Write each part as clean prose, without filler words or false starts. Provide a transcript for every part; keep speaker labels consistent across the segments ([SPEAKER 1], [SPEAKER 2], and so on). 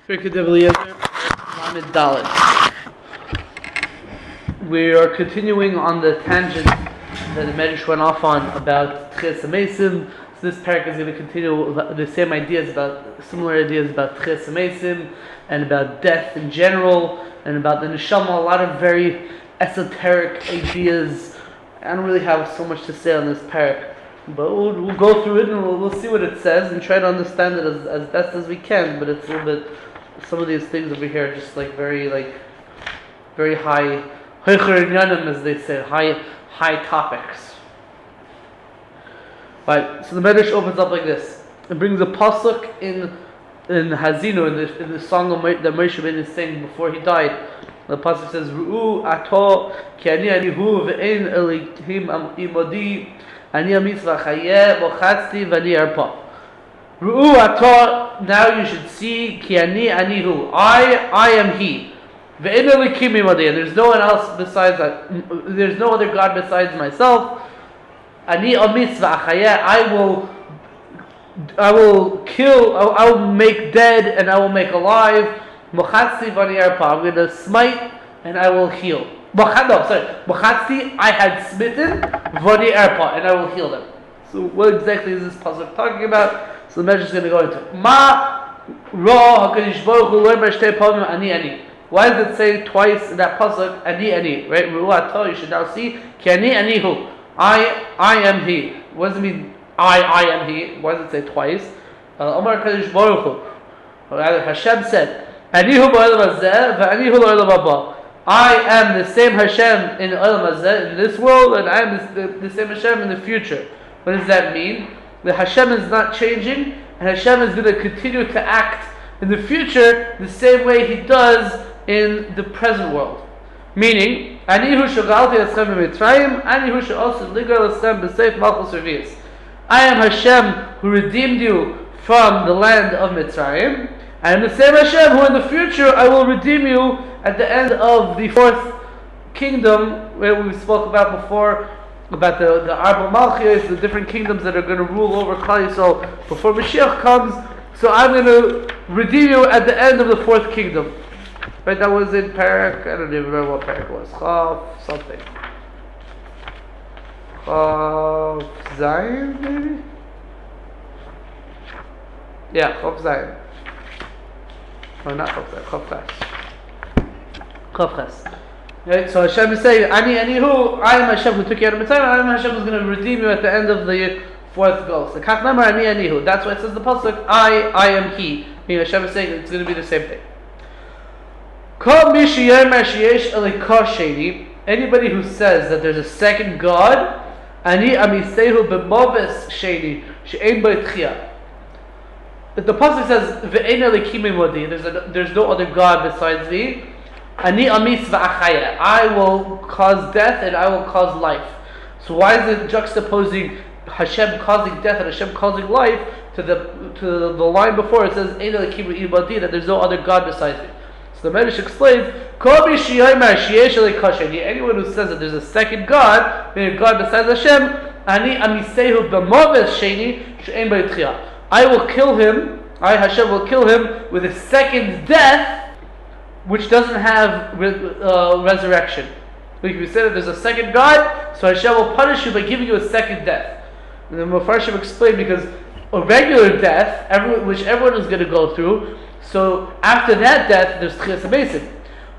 [SPEAKER 1] We are continuing on the tangent that the Medrash went off on about Tchias HaMeisim. So this parak is going to continue the same ideas, similar ideas about Tchias HaMeisim and about death in general and about the Neshama. A lot of very esoteric ideas. I don't really have so much to say on this parak, but we'll go through it and we'll see what it says and try to understand it as best as we can. But it's a little bit, some of these things over here are just very high, as they say, high topics. Right, so the Medrash opens up like this. It brings a pasuk in Hazinu, in the song that Moshe Rabbeinu is saying before he died. The pasuk says, "Ru'u ato ki ani anihu ve'ein elohim imodi ani amitzvah chayeh mochatzti v'ani arpa." Ru'u ato, now you should see, ki ani anihu, I am he. Ve'ein elohim imodi, and there's no one else besides that. There's no other God besides myself. Ani amitzvah chayeh, I will kill, I will make dead, and I will make alive. Mochatzti v'ani arpa, I'm going to smite and I will heal. Mochatzti, I had smitten, v'ani arpa, and I will heal them. So what exactly is this pasuk talking about? So the Medrash is going to go into it. Ma ra HaKadosh Baruch Hu lo'omer shtei pamim ani ani. Why does it say twice in that pasuk ani ani? Right? Ru'u ato, you should now see ki ani anihu. I am he. What does it mean? I am he. Why does it say twice? Omar HaKadosh Baruch Hu. Hashem said, Anihu b'Olam HaZeh v'anihu l'Olam HaBa. I am the same Hashem in Olam HaZeh, in this world, and I am the same Hashem in the future. What does that mean? That Hashem is not changing, and Hashem is going to continue to act in the future the same way He does in the present world. Meaning, Anihu shagalti eschem b'Mitzrayim, Anihu she'osid ligal eschem b'seif malchus revius. I am Hashem who redeemed you from the land of Mitzrayim, and the same Hashem who in the future I will redeem you at the end of the fourth kingdom, where we spoke about before, about the Arba Malchios, the different kingdoms that are going to rule over Klal Yisrael before Mashiach comes. So I'm going to redeem you at the end of the fourth kingdom. Right, that was in Parak, I don't even remember what Parak was. Chav something. Chav Zayin, maybe? Yeah, Chav Zayin. No, not Chav Zayin, Chav Ches. Right, so Hashem is saying, Anihu, I am Hashem who took you out of Mitzrayim, I am Hashem who is going to redeem you at the end of the fourth goal. So Kach Namar Anihu. That's why it says the pasuk, I am He. Meaning Hashem is saying it's going to be the same thing. Anybody who says that there's a second God, the pasuk says there's no other God besides me. I will cause death and I will cause life. So why is it juxtaposing Hashem causing death and Hashem causing life to the line before? It says that there's no other God besides me. So the Medrash explains, anyone who says that there's a second God, meaning a God besides Hashem, I will kill him, Hashem will kill him with a second death, which doesn't have resurrection. Like if you say that there's a second God, so Hashem will punish you by giving you a second death. And the Mepharshim explained, because a regular death, which everyone is going to go through, so after that death, there's Tchias HaMeisim.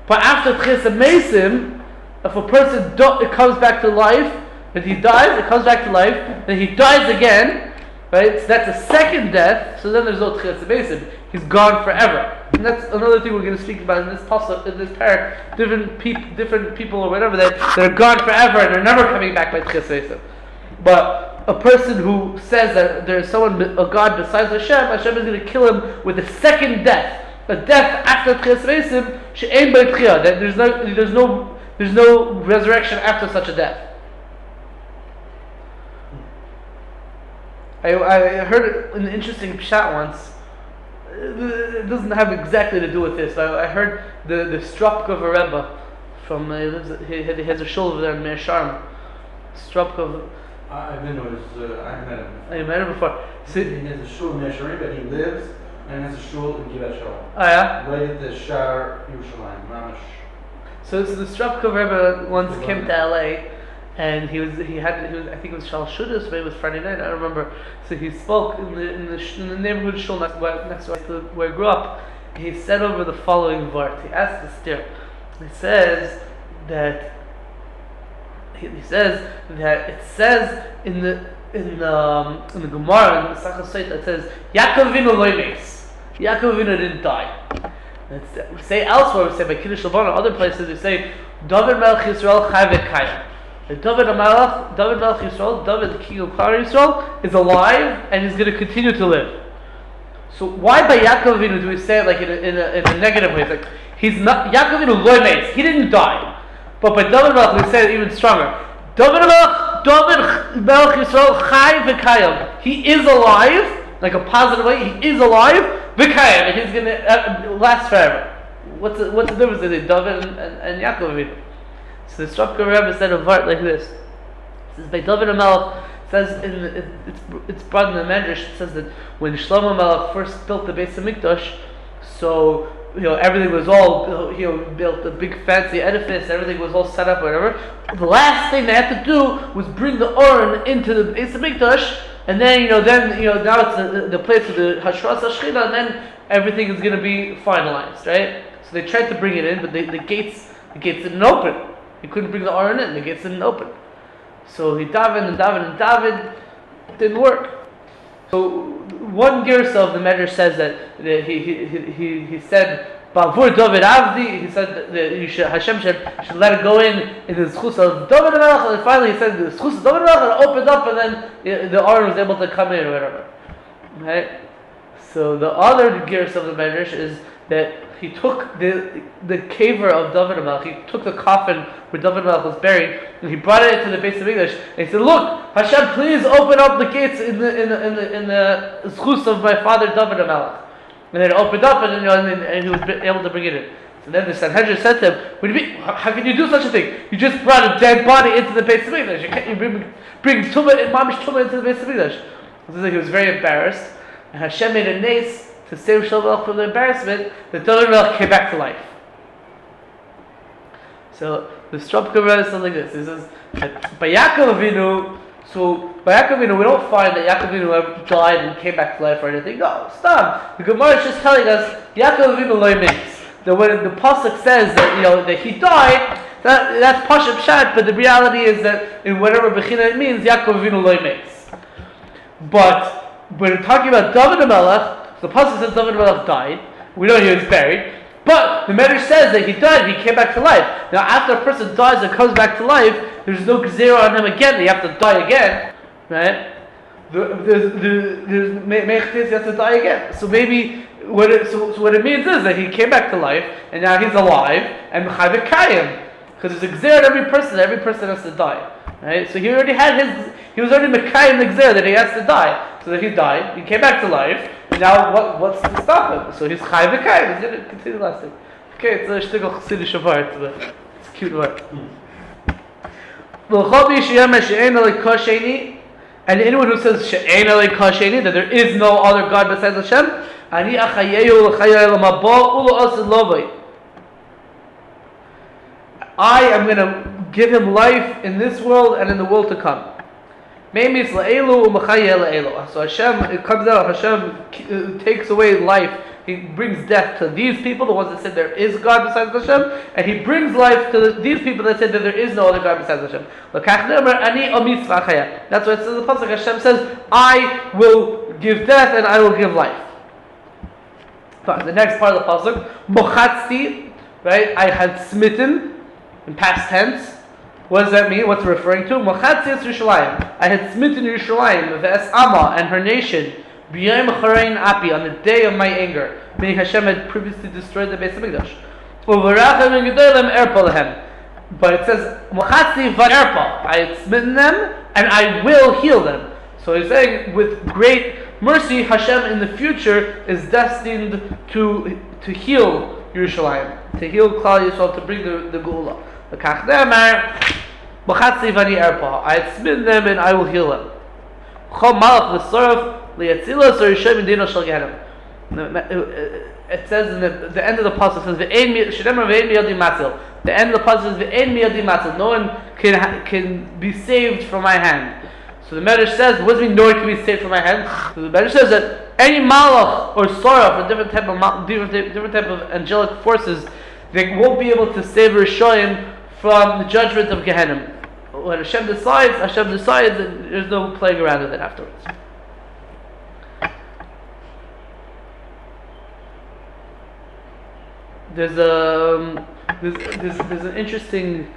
[SPEAKER 1] But after Tchias HaMeisim, if a person it comes back to life, if he dies, it comes back to life, then he dies again, right? So that's a second death, so then there's no Tchias HaMeisim. He's gone forever. And that's another thing we're going to speak about in this pasuk, in this parak. Different people or whatever that are gone forever and they're never coming back by Tchias HaMeisim. But a person who says that there's a God besides Hashem is going to kill him with a second death, a death after Tchias HaMeisim, she'ein bei tchiyah, that there's no resurrection after such a death. I heard an interesting pshat once. It doesn't have exactly to do with this. I heard the Stropkover Rebbe from he has a shul over there in Meir Sharm. Stropkover.
[SPEAKER 2] I didn't know I met him.
[SPEAKER 1] You met him before.
[SPEAKER 2] He has a shul in Meir Sharm, but he lives And it's a shul in Kibbutz Shalom.
[SPEAKER 1] Oh yeah?
[SPEAKER 2] Related to Shar Yerushalayim, Mamash.
[SPEAKER 1] So the Stropkover Rebbe once came to LA, and he was I think it was Shal Shudas, maybe it was Friday night, I don't remember. So he spoke in the neighborhood shul next to where I grew up. He said over the following vart. He asked the steer. He says that it says in the Gemara in the Masechah Sotah, it says Yaakov Avinu lo meis. Yaakov Avinu didn't die. We say elsewhere, we say by Kiddush Levana, other places we say David Melech Yisrael Chai v'Kayim. David Melech Yisrael, David the king of Klal Yisrael, is alive and is going to continue to live. So why by Yaakov Avinu do we say it like in a negative way? It's like he's not Yaakov Avinu lo meis. He didn't die. But by David Melech we say it even stronger. David Melech Yisrael Chai v'Kayim. He is alive, like a positive way. He is alive v'Kayim, and he's going to last forever. What's the difference between David and Yaakov Avinu? So the Stropkover Rebbe said a vart like this. It says by David Melech. Says it's brought in the Medrash. It says that when Shlomo Melech first built the Beis Hamikdash, so everything was all built a big fancy edifice. Everything was all set up, whatever. The last thing they had to do was bring the Oren into the Beis Hamikdash, and then now it's the place of the Hashras Hashchina, and then everything is going to be finalized, right? So they tried to bring it in, but the gates didn't open. You couldn't bring the Oren in. The gates didn't open. So he davened, didn't work. So one gersa of the Medrash says that he said Bavur David Avdi. He said that Hashem should let it go in the zchus of David Melech, and finally he said the zchus of David Melech, and it opened up, and then the Aron was able to come in or whatever. Right. So the other gersa of the Medrash is that he took the caver of David Melech. He took the coffin where David Melech was buried, and he brought it into the Beis Hamikdash. And he said, "Look, Hashem, please open up the gates in the zchus of my father David Melech." And then it opened up, and he was able to bring it in. So then the Sanhedrin said to him, "What do you mean? How can you do such a thing? You just brought a dead body into the Beis Hamikdash. You bring tumah and mamish tumah into the Beis Hamikdash." So he was very embarrassed, and Hashem made a nace to save Shlomo from the embarrassment, that David Melech came back to life. So the Stropkover Rebbe says like this. He says that by Yaakov Avinu, we don't find that Yaakov Avinu ever died and came back to life or anything. No, stop. The Gemara is just telling us Yaakov Avinu lo meis. That when the pasuk says that he died, that's Pashup Pshat, but the reality is that in whatever bechina it means, Yaakov Avinu lo meis. But when we're talking about David Melech, the pasuk says David Melech died. We know he was buried, but the Medrash says that he died. He came back to life. Now, after a person dies and comes back to life, there's no gzera on him again. They have to die again, right? There's mechtes, he has to die again. So maybe what it means is that he came back to life, and now he's alive and chai v'kayim, because there's a gzera on every person. Every person has to die, right? So he was already mekayim the gzera that he has to die. So that he died, he came back to life. Now, what's to stop him? So he's chai v'kayim. He's going to continue the last thing. Okay, it's a shtickle chassidish vart. It's a cute vart. And anyone who says she'ein elei kasheni, that there is no other God besides Hashem, ani achayehu l'chayei olam haba u'la'asid lovei. I am going to give him life in this world and in the world to come. So Hashem, it comes out, Hashem takes away life. He brings death to these people, the ones that said there is God besides Hashem, and He brings life to these people that said that there is no other God besides Hashem. That's why it says in the pasuk. Hashem says, "I will give death and I will give life." The next part of the pasuk, mochatzti, right? I had smitten in past tense. What does that mean? What's it referring to? Mochatzias Yerushalayim. I had smitten Yerushalayim, Ve'es Amma, and her nation, B'yayim Charein Api, on the day of my anger. Meaning Hashem had previously destroyed the Beis Hamikdash. U'varachem Gedolim Erpa Lehem. But it says, Mochatzi V'erpa. I had smitten them, and I will heal them. So he's saying, with great mercy, Hashem in the future is destined to heal Yerushalayim, to heal Klal Yisrael, to bring the Geula. I had smitten them and I will heal them. It says in the end of the pasuk says the end of the pasuk is ve'en miyadi matzil. No one can be saved from my hand. So the Medrash says, what does it mean no one can be saved from my hand? So the Medrash says that any malach or sorah for different type of angelic forces, they won't be able to save Rishoyim from the judgment of Gehenna. When Hashem decides, and there's no playing around with it afterwards. There's an interesting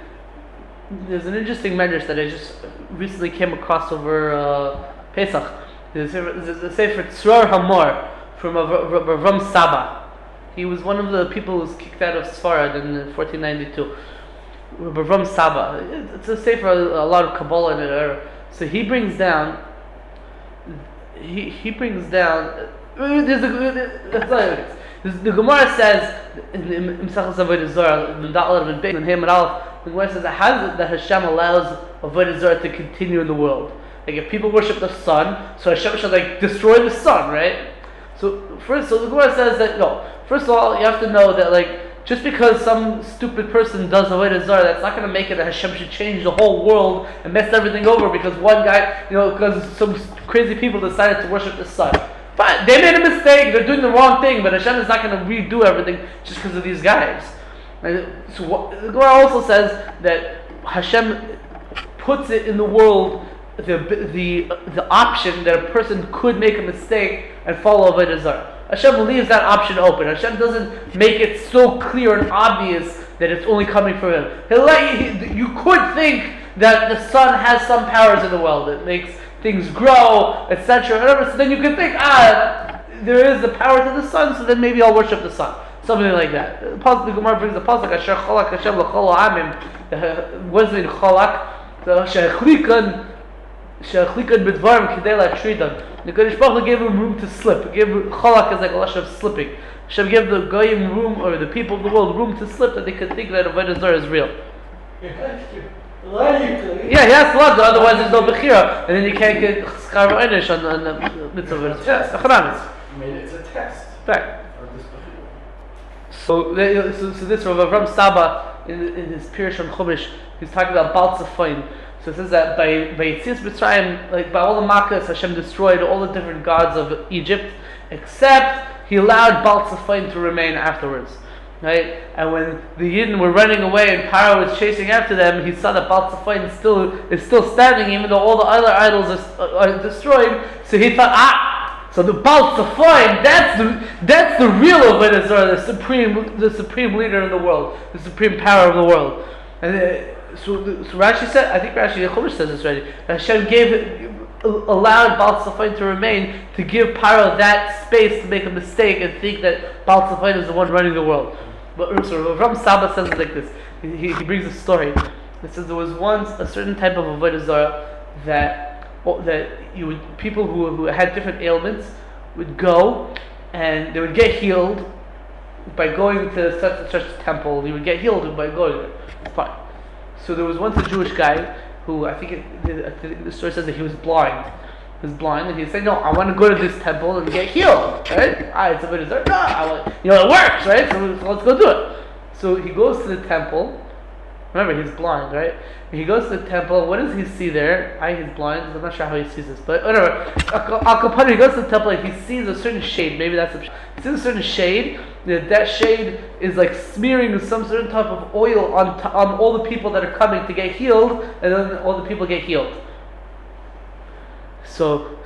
[SPEAKER 1] medrash that I just recently came across over Pesach. There's a sefer Tzror Hamor from Ram Saba. He was one of the people who was kicked out of Sfarad in 1492. Ram Saba. It's a sefer, a lot of Kabbalah in it. So he brings down. The Gemara says in Mesachos Avodah Zarah, the Gemara says that how is it that Hashem allows Avodah Zarah to continue in the world? Like if people worship the sun, so Hashem should destroy the sun, right? So the Gemara says that no. First of all, you have to know that just because some stupid person does Avodah Zarah, that's not going to make it that Hashem should change the whole world and mess everything over because one guy, because some crazy people decided to worship the sun. Fine, they made a mistake, they're doing the wrong thing, but Hashem is not going to redo everything just because of these guys. So the Gemara also says that Hashem puts it in the world the option that a person could make a mistake and follow Avodah Zarah. Hashem leaves that option open. Hashem doesn't make it so clear and obvious that it's only coming from Him. You could think that the sun has some powers in the world. It makes things grow, etc. So then you could think, there is the power to the sun, so then maybe I'll worship the sun. Something like that. The Gemara brings the pasuk, Asher cholak Hashem l'chol ha'amim. What does it mean, cholak? She'achlikan b'dvarim k'dei la'tridan. The Kodesh Baruch Hu gave him room to slip. Cholak is like a lashon of slipping. Hashem gave the goyim room, or the people of the world room to slip, that they could think that Avodah Zarah is real. Yeah, he has to love, otherwise there's no bechira, and then you can't get schar v'einish on the mitzvah. Yes,
[SPEAKER 2] it's a test.
[SPEAKER 1] Right. So this Rav Avram Saba in his Pirush on Chumash, he's talking about Baal Tzafoin. So it says that by Yetzias Mitzrayim, by all the Makkahs, Hashem destroyed all the different gods of Egypt, except He allowed Baal Tzafoin to remain afterwards. Right? And when the Yidden were running away and Paro was chasing after them, he saw that Baal Tzafoin is still standing, even though all the other idols are destroyed. So he thought, so the Baal Tzafoin, that's the real Avodah Zarah, the supreme leader in the world, the supreme power of the world. And so Rashi said, I think Rashi the Chumash says this already. Hashem allowed Baal Tzafoin to remain to give Paro that space to make a mistake and think that Baal Tzafoin is the one running the world. But so Ram Saba says it like this. He brings a story. It says there was once a certain type of Avodah Zarah that people who had different ailments would go and they would get healed by going to such and such temple. They would get healed by going there. Fine. So there was once a Jewish guy who I think the story says that he was blind. He was blind, and he said, "No, I want to go to this temple and get healed." Right? It's a bit of no, it works, right? So let's go do it. So he goes to the temple. Remember, he's blind, right? And he goes to the temple. What does he see there? He's blind. I'm not sure how he sees this, but whatever. He goes to the temple and he sees a certain shade. Maybe that's he sees a certain shade. That shade is like smearing some certain type of oil on all the people that are coming to get healed, and then all the people get healed. So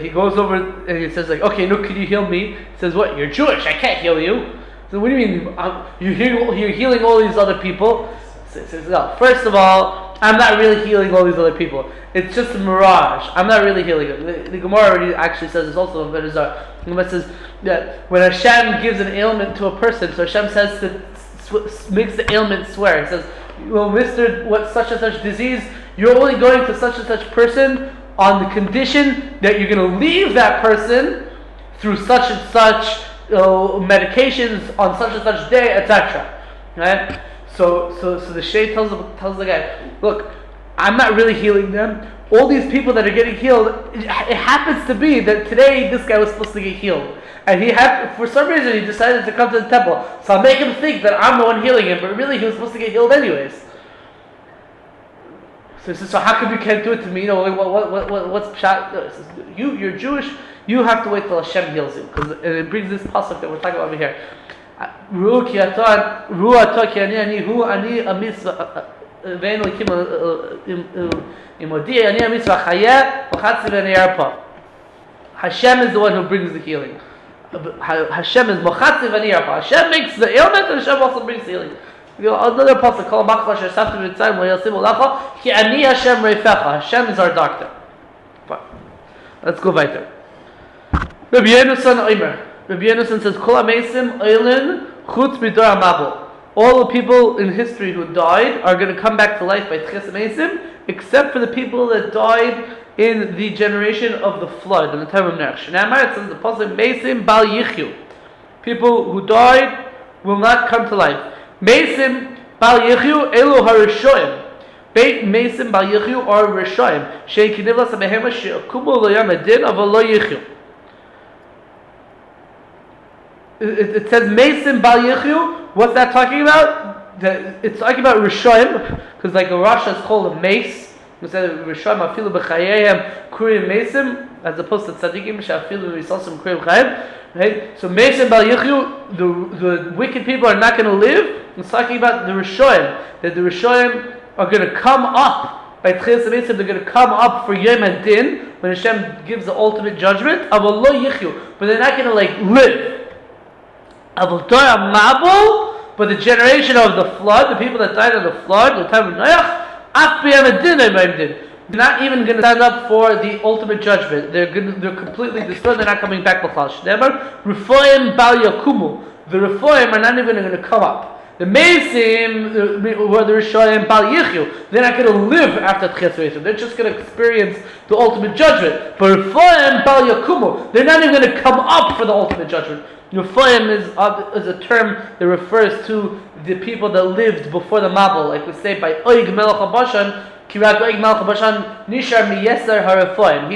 [SPEAKER 1] he goes over and he says okay, no, can you heal me? He says, what? You're Jewish. I can't heal you. So what do you mean? You're healing all these other people? He says, no. First of all, I'm not really healing all these other people. It's just a mirage. I'm not really healing them. The Gemara already actually says this also in Venezuela. The Gemara says that when Hashem gives an ailment to a person, so Hashem says makes the ailment swear. He says, well, Mr. What such and such disease, you're only going to such and such person on the condition that you're going to leave that person through such and such medications on such and such day, etc. Right? So the Shade tells the guy, look, I'm not really healing them. all these people that are getting healed, it happens to be that today this guy was supposed to get healed. And he had, for some reason, he decided to come to the temple. So I'll make him think that I'm the one healing him, but really he was supposed to get healed anyways. So he says, so how come you can't do it to me? What's pshat? No, says, you're Jewish, you have to wait till Hashem heals you. And it brings this pasuk that we're talking about over here. Hashem is the one who brings the healing. Hashem is mochatzi v'niyarpa. Hashem makes the ailment, and Hashem also brings healing. Another pasuk called Machla Shesafti Mitzrayim Loyasim Olacha Ki Ani Hashem Reifecha. Hashem is our doctor. Fine. Let's go weiter. Rabbi Yenusan Omer. Rabbi Yenusan says, Kol HaMeisim Oilin Chutz Midor HaMabul. All the people in history who died are going to come back to life by Tchias HaMeisim, except for the people that died in the generation of the flood, in the time of Noach. Shnamar, it says the pasuk Meisim Bal Yichyu. People who died will not come to life. Meisim Bal Yichyu Elu HaRishoim. Meisim Bal Yichyu are Rishoim. Shein Kinivlas HaBehema She'akumu Lo Yom Adin Aval Lo Yichyu. It says Meisim Bal Yichyu. What's that talking about? It's talking about Rishoim, because like a Rasha is called a mace. We said Rishoim Afilu B'Chayehem Kurim Meisim, as opposed to Tzadikim She'afilu B'Yisalsim Kurim Chayim. Right? So Meisim Bal Yichyu, the wicked people are not going to live. It's talking about the Rishoim, that the Rishoim are going to come up by Tchias HaMeisim. They're going to come up for Yom HaDin when Hashem gives the ultimate judgment. Aval Lo Yichyu, but they're not going to live. Aval Dor HaMabul, but the generation of the flood, the people that died in the flood, the time of Noach, Af B'Yom HaDin they're not even going to stand up for the ultimate judgment. They're completely destroyed. They're not coming back. Refoim Bal Yakumu. The Refoim are not even going to come up. The Meisim, who are the Rishoim Bal Yichyu, they're not going to live after Tchias HaMeisim. They're just going to experience the ultimate judgment. But Refoim Bal Yakumu, they're not even going to come up for the ultimate judgment. Refoim is a term that refers to the people that lived before the Mabul, like we say by Oig Melech HaBashan, Kirat Oig Melech HaBashan, Nishar Miyeser HaRefoim.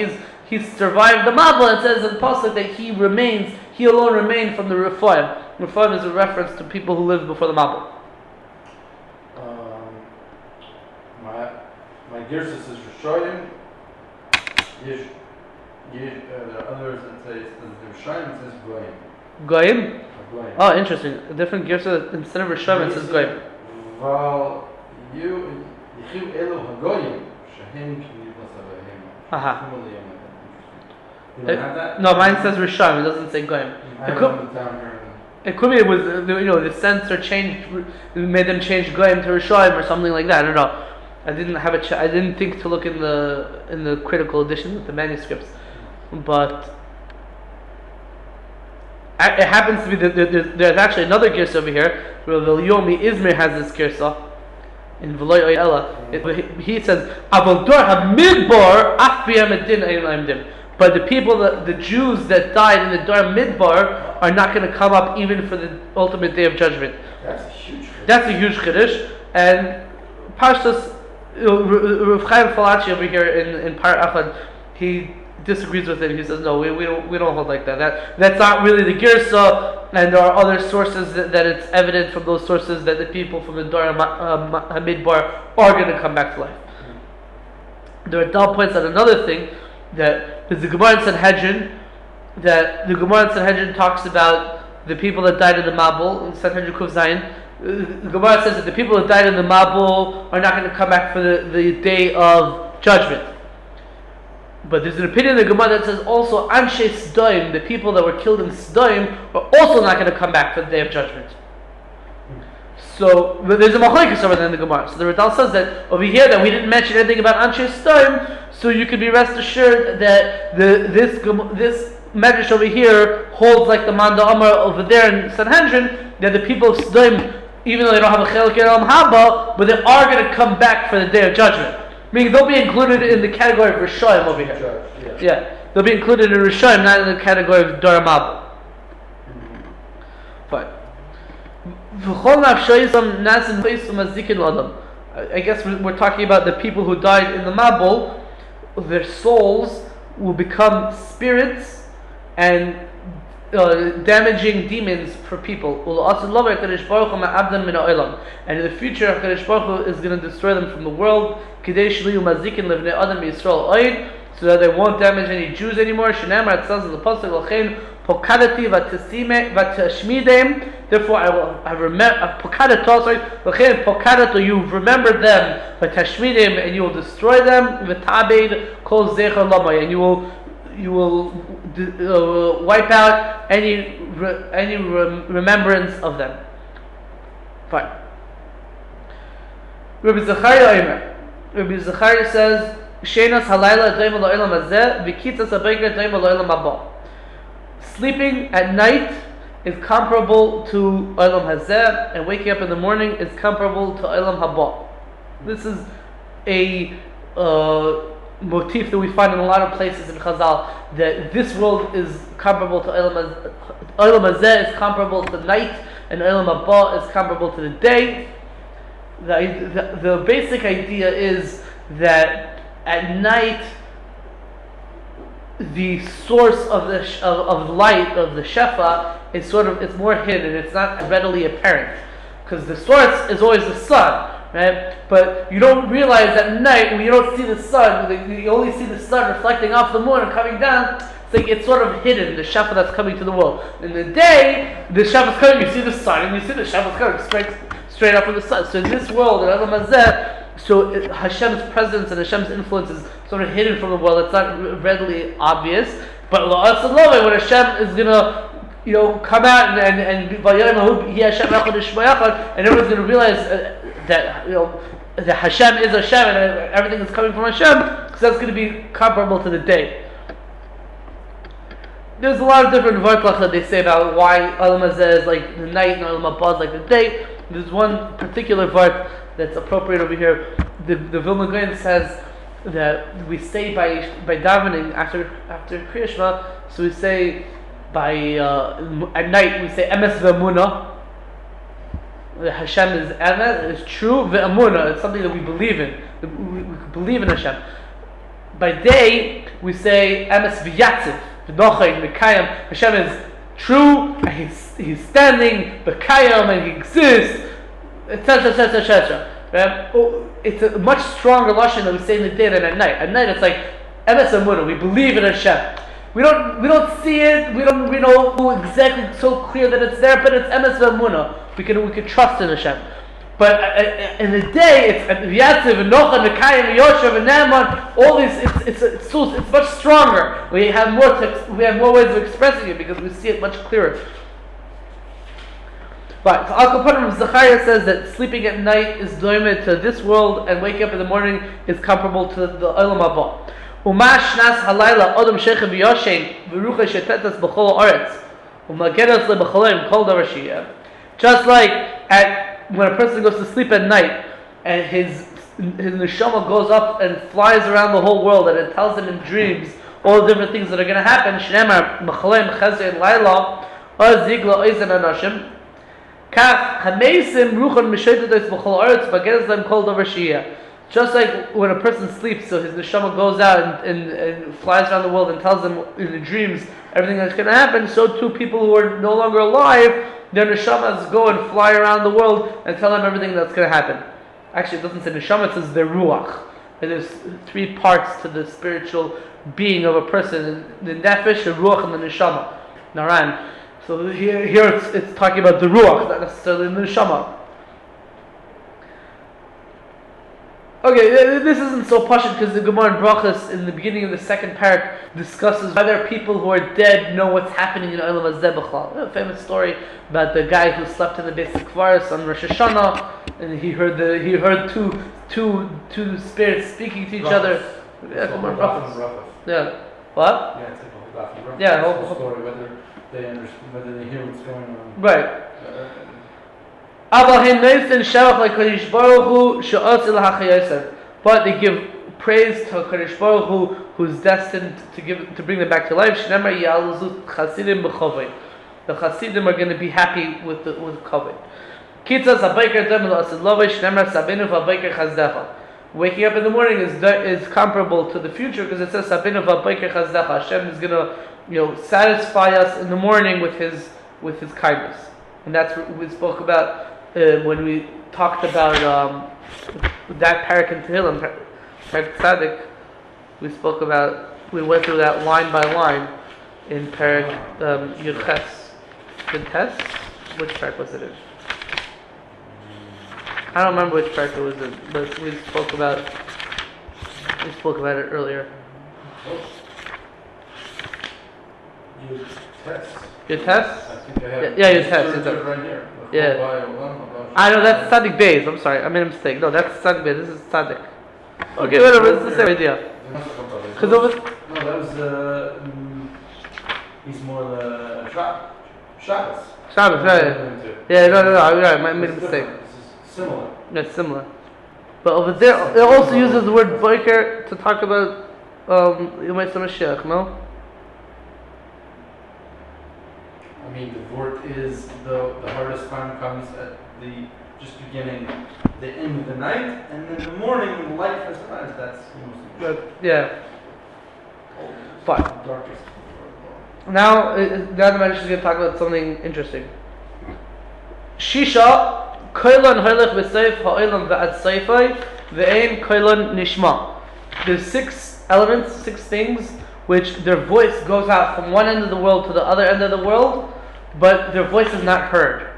[SPEAKER 1] He's survived the Mabul, and says in the pasuk that he alone remained from the Refoim. Refoim is a reference to people who lived before the Mabul.
[SPEAKER 2] My Gersus is Rishoyim. There are others that say the Rishoyim says Goyim.
[SPEAKER 1] Goyim? Oh, interesting. A different Gersa, instead of Rishoyim, it says Goyim.
[SPEAKER 2] Well, Yichiu Elu HaGoyim, Shehem Kinivlas HaBehema.
[SPEAKER 1] Aha.
[SPEAKER 2] You don't have that?
[SPEAKER 1] No, mine says Rishoyim. It doesn't say Goyim. It could be it was the censor changed, made them change Goyim to Rishoyim or something like that. I don't know. I didn't think to look in the critical edition of the manuscripts, but it happens to be that there's actually another girsa over here where the Yomi Izmir has this girsa in V'lo Yoy Ella. He says Aval Dor HaMidbar Af B'Yom HaDin Ein Lahem Din. But the people, the Jews that died in the Dor Midbar are not going to come up even for the ultimate day of judgment.
[SPEAKER 2] That's a huge chiddush.
[SPEAKER 1] And Parshas Rav Chaim Falachi over here in Par Achad, he disagrees with it. He says no, we don't hold like that. That's not really the girsa, and there are other sources that it's evident from those sources that the people from the Dor HaMidbar are going to come back to life. The Radal points out another thing, that there's the Gemara in Sanhedrin, that the Gemara in Sanhedrin talks about the people that died in the Mabul, in Sanhedrin Kuv Zayin. The Gemara says that the people that died in the Mabul are not going to come back for the day of judgment. But there's an opinion in the Gemara that says also Anshe Sodom, the people that were killed in Sodom, are also not going to come back for the day of judgment. So there's a machlokes over there in the Gemara. So the Radal says that over here that we didn't mention anything about Anshe Sodom, so you can be rest assured that this medrash over here holds like the Manda Amar over there in Sanhedrin, that the people of Sodom, even though they don't have a chelik in Olam HaBa, but they are going to come back for the day of judgment. Meaning they'll be included in the category of Rishoyim over here. Yeah, they'll be included in Rishoyim, not in the category of Dor HaMabul. Fine. I guess we're talking about the people who died in the Mabul. their souls will become spirits and damaging demons for people. And in the future, HaKadosh Baruch Hu is going to destroy them from the world, so that they won't damage any Jews anymore. It says in the pasuk, therefore I remember, you've remembered them, and you will destroy them, and you will wipe out any remembrance of them. Fine. Rabbi Zechariah says, Shenas halayla doima la'olam hazeh, v'kitzas habayker doima la'olam HaBa. Sleeping at night is comparable to Olam HaZeh, and waking up in the morning is comparable to Olam HaBa. This is a motif that we find in a lot of places in Chazal, that this world is comparable to Olam HaZeh is comparable to night, and Olam HaBa is comparable to the day. The basic idea is that at night, the source of the of light of the shefa is it's more hidden. It's not readily apparent because the source is always the sun, right? But you don't realize at night when you don't see the sun, you only see the sun reflecting off the moon and coming down. It's sort of hidden, the shefa that's coming to the world. In the day, the shefa's coming. You see the sun, and you see the shefa's coming straight up from the sun. So in this world, in Olam HaZeh, Hashem's presence and Hashem's influence is sort of hidden from the world. It's not readily obvious. But when Hashem is gonna, come out and everyone's gonna realize that that Hashem is Hashem and everything is coming from Hashem, because that's going to be comparable to the day. There's a lot of different vartlach that they say about why Olam HaZeh is like the night and Olam HaBa is like the day. There's one particular vart that's appropriate over here. The Vilna Gaon says that we say by davening after Kriya Shema, so we say at night we say emes ve'amuna. Hashem is emes, it's true. Ve'amuna, it's something that we believe in. We believe in Hashem. By day we say emes v'yatziv. Hashem is true, and he's standing, Bekayam, and he exists, etc., etc., etc. It's a much stronger lashon that we say in the day than at night. At night it's like emes amunah. We believe in Hashem. We don't see it. We know exactly so clear that it's there, but it's emes amunah. We can trust in Hashem. But in the day, it's Yatziv and Nocha and Mekayim and Yoshev and Naaman. All these, it's much stronger. We have more ways of expressing it because we see it much clearer. But Al Kapanim Zechariah says that sleeping at night is doimed to this world, and waking up in the morning is comparable to the Olam HaBa. Umash nas halayla Adam shechem v'yoshen v'rucha shetetas b'chol haaretz u'mageras le'b'cholim kol davar sheyeh. Just like when a person goes to sleep at night and his neshama goes up and flies around the whole world, and it tells him in dreams all the different things that are going to happen. Shneimar b'cholim chesed layla azigla oizen anashim kach hameisim ruchan mishotetos b'chol haaretz u'mageras le'b'chol kol davar sheyeh. Just like when a person sleeps, so his neshama goes out and flies around the world and tells them in the dreams everything that's going to happen, so too people who are no longer alive, their neshamas go and fly around the world and tell them everything that's going to happen. Actually, it doesn't say neshama, it says their ruach. And there's three parts to the spiritual being of a person: the nefesh, the ruach, and the neshama. Naran. So here it's talking about the ruach, not necessarily the neshama. Okay, this isn't so pashut because the Gemara in Brachos in the beginning of the second parak discusses whether people who are dead know what's happening in Olam HaZeh B'chlal. A famous story about the guy who slept in the basic kvaros on Rosh Hashanah, and he heard two spirits speaking to each other. Yeah, Gemara in Brachos. Yeah. What?
[SPEAKER 2] Yeah, it's like a whole
[SPEAKER 1] yeah,
[SPEAKER 2] whole story, whether they hear what's going on.
[SPEAKER 1] Right. But they give praise to Kadosh Baruch Hu, who's destined to bring them back to life. The Chasidim are going to be happy with Waking up in the morning is comparable to the future because it says Sabina v'Baiker Chazdecha. Hashem is gonna, satisfy us in the morning with his kindness, and that's what we spoke about when we talked about that parak in Tehillim, parak Tzadik. We went through that line by line in parak Yudches. Yudches? Which parak was it in? I don't remember which parak it was in, but we spoke about it earlier. Yudches?
[SPEAKER 2] I think I have
[SPEAKER 1] Yudches.
[SPEAKER 2] right here.
[SPEAKER 1] Yeah. I know that's Tzadik Beis. I'm sorry, I made a mistake. No, that's Tzadik Beis. This is Tzadik. Okay, whatever. It's the same idea.
[SPEAKER 2] No, that was he's more the Shabbos.
[SPEAKER 1] Shabbos, right? Yeah, no, I'm right. I made a mistake.
[SPEAKER 2] This is similar.
[SPEAKER 1] It's similar. But over there, it also uses the word Boiker to talk about Yomei Mashiach, no?
[SPEAKER 2] I mean, the Vort is the hardest time comes at the just beginning, the end of the night, and then the morning when the light first comes. That's the most
[SPEAKER 1] yeah. Fine.
[SPEAKER 2] darkest.
[SPEAKER 1] Now the Medish is going to talk about something interesting. Shisha koilon hoilech v'seif ha'olam v'ad seifai v'ein koilon nishma. There's 6 elements, 6 things, which their voice goes out from one end of the world to the other end of the world, but their voice is not heard.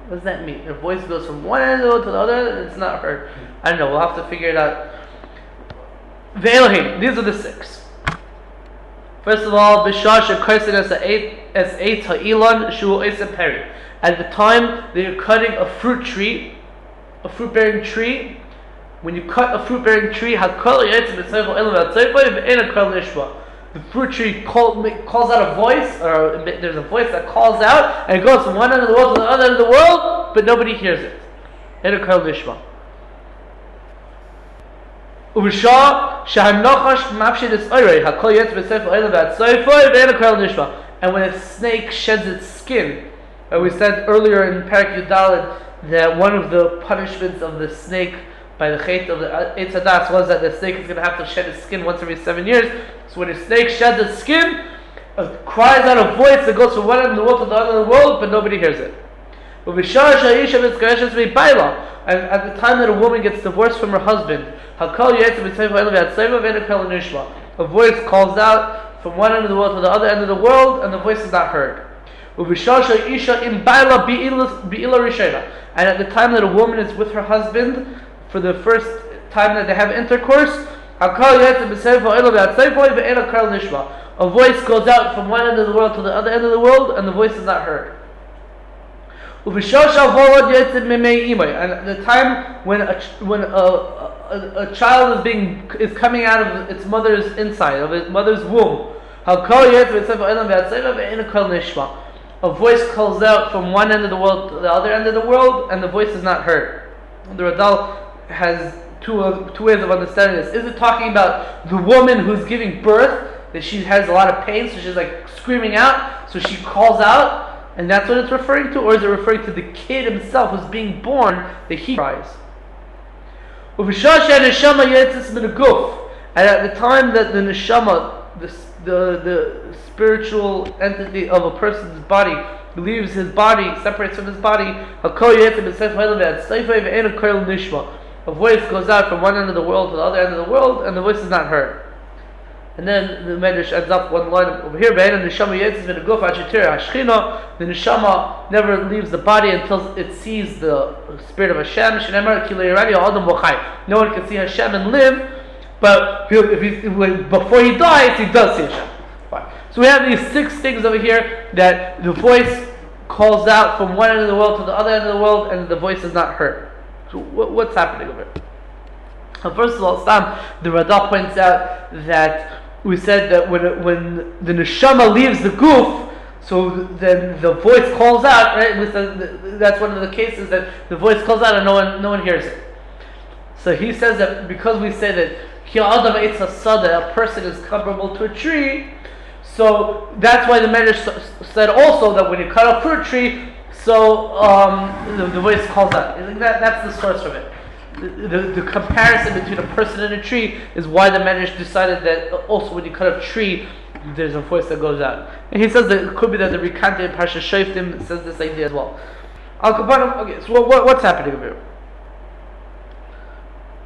[SPEAKER 1] What does that mean? Their voice goes from one end of the world to the other end, and it's not heard. I don't know. We'll have to figure it out. Ve'elohim. These are the 6. First of all, B'shah she'kosin es eit ha'ilon shu oisem peri. At the time that you're cutting a fruit tree, a fruit-bearing tree, when you cut a fruit-bearing tree, hakol yitzim b'seif ha'ilon v'atzayfai v'ein akol nishma. The fruit tree calls out a voice, or there's a voice that calls out, and it goes from one end of the world to the other end of the world, but nobody hears it. Ein akol nishma. Ubishah shahanochash mafshid is oirei hakol yetz b'seif ha'ilon v'atzayfai v'ein akol nishma. And when a snake sheds its skin, we said earlier in Parak Yudalid that one of the punishments of the snake by the chait of the Eitz Hadas was that the snake is going to have to shed its skin once every 7 years. So when a snake sheds its skin, cries out a voice that goes from one end of the world to the other end of the world, but nobody hears it. And at the time that a woman gets divorced from her husband, a voice calls out from one end of the world to the other end of the world, and the voice is not heard. And at the time that a woman is with her husband, for the first time that they have intercourse, a voice goes out from one end of the world to the other end of the world, and the voice is not heard. And at the time when a child is coming out of its mother's inside, of its mother's womb, a voice calls out from one end of the world to the other end of the world, and the voice is not heard. The Radal has two ways of understanding this. Is it talking about the woman who's giving birth, that she has a lot of pain, so she's like screaming out, so she calls out, and that's what it's referring to? Or is it referring to the kid himself who's being born, that he cries? And at the time that the neshama, the spiritual entity of a person's body, leaves his body, separates from his body, a voice goes out from one end of the world to the other end of the world, and the voice is not heard. And then the Medrash ends up one line over here, the neshama never leaves the body until it sees the spirit of Hashem. No one can see Hashem and live, but before he dies, he does see Hashem. Fine. So we have these 6 things over here, that the voice calls out from one end of the world to the other end of the world, and the voice is not heard. So what's happening over here? First of all, the Radha points out that we said that when the neshama leaves the goof, so then the voice calls out, right? We said that's one of the cases that the voice calls out and no one hears it. So he says that because we say that a person is comparable to a tree, so that's why the Medrash said also that when you cut a fruit tree, so the voice calls out. That's the source from it. the comparison between a person and a tree is why the Medrash decided that also when you cut a tree, there's a voice that goes out. And he says that it could be that the Rekante in Parsha Shoftim says this idea as well. Okay, so what's happening here?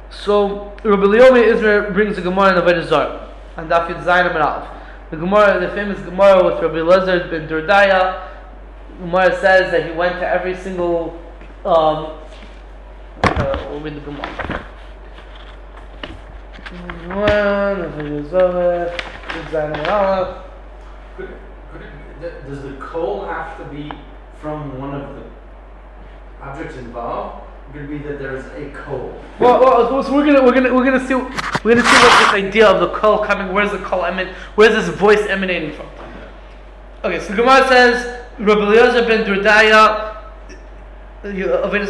[SPEAKER 1] So Rabbi Leomi Israel brings a Gemara in Avodah Zarah and Daf Yud Zayin Amud Aleph. The Gemara, the famous Gemara with Rabbi Elazar ben Dordaya, Gemara says that he went to every single. We'll read the Gemara.
[SPEAKER 2] Does the coal have to be from one of the objects involved? Could it be that there's a coal?
[SPEAKER 1] Well, so we're gonna see what this idea of the coal coming. Where's the coal where's this voice emanating from? Okay, so the Gemara says Rabbi Elazar ben Dordaya. Rabbi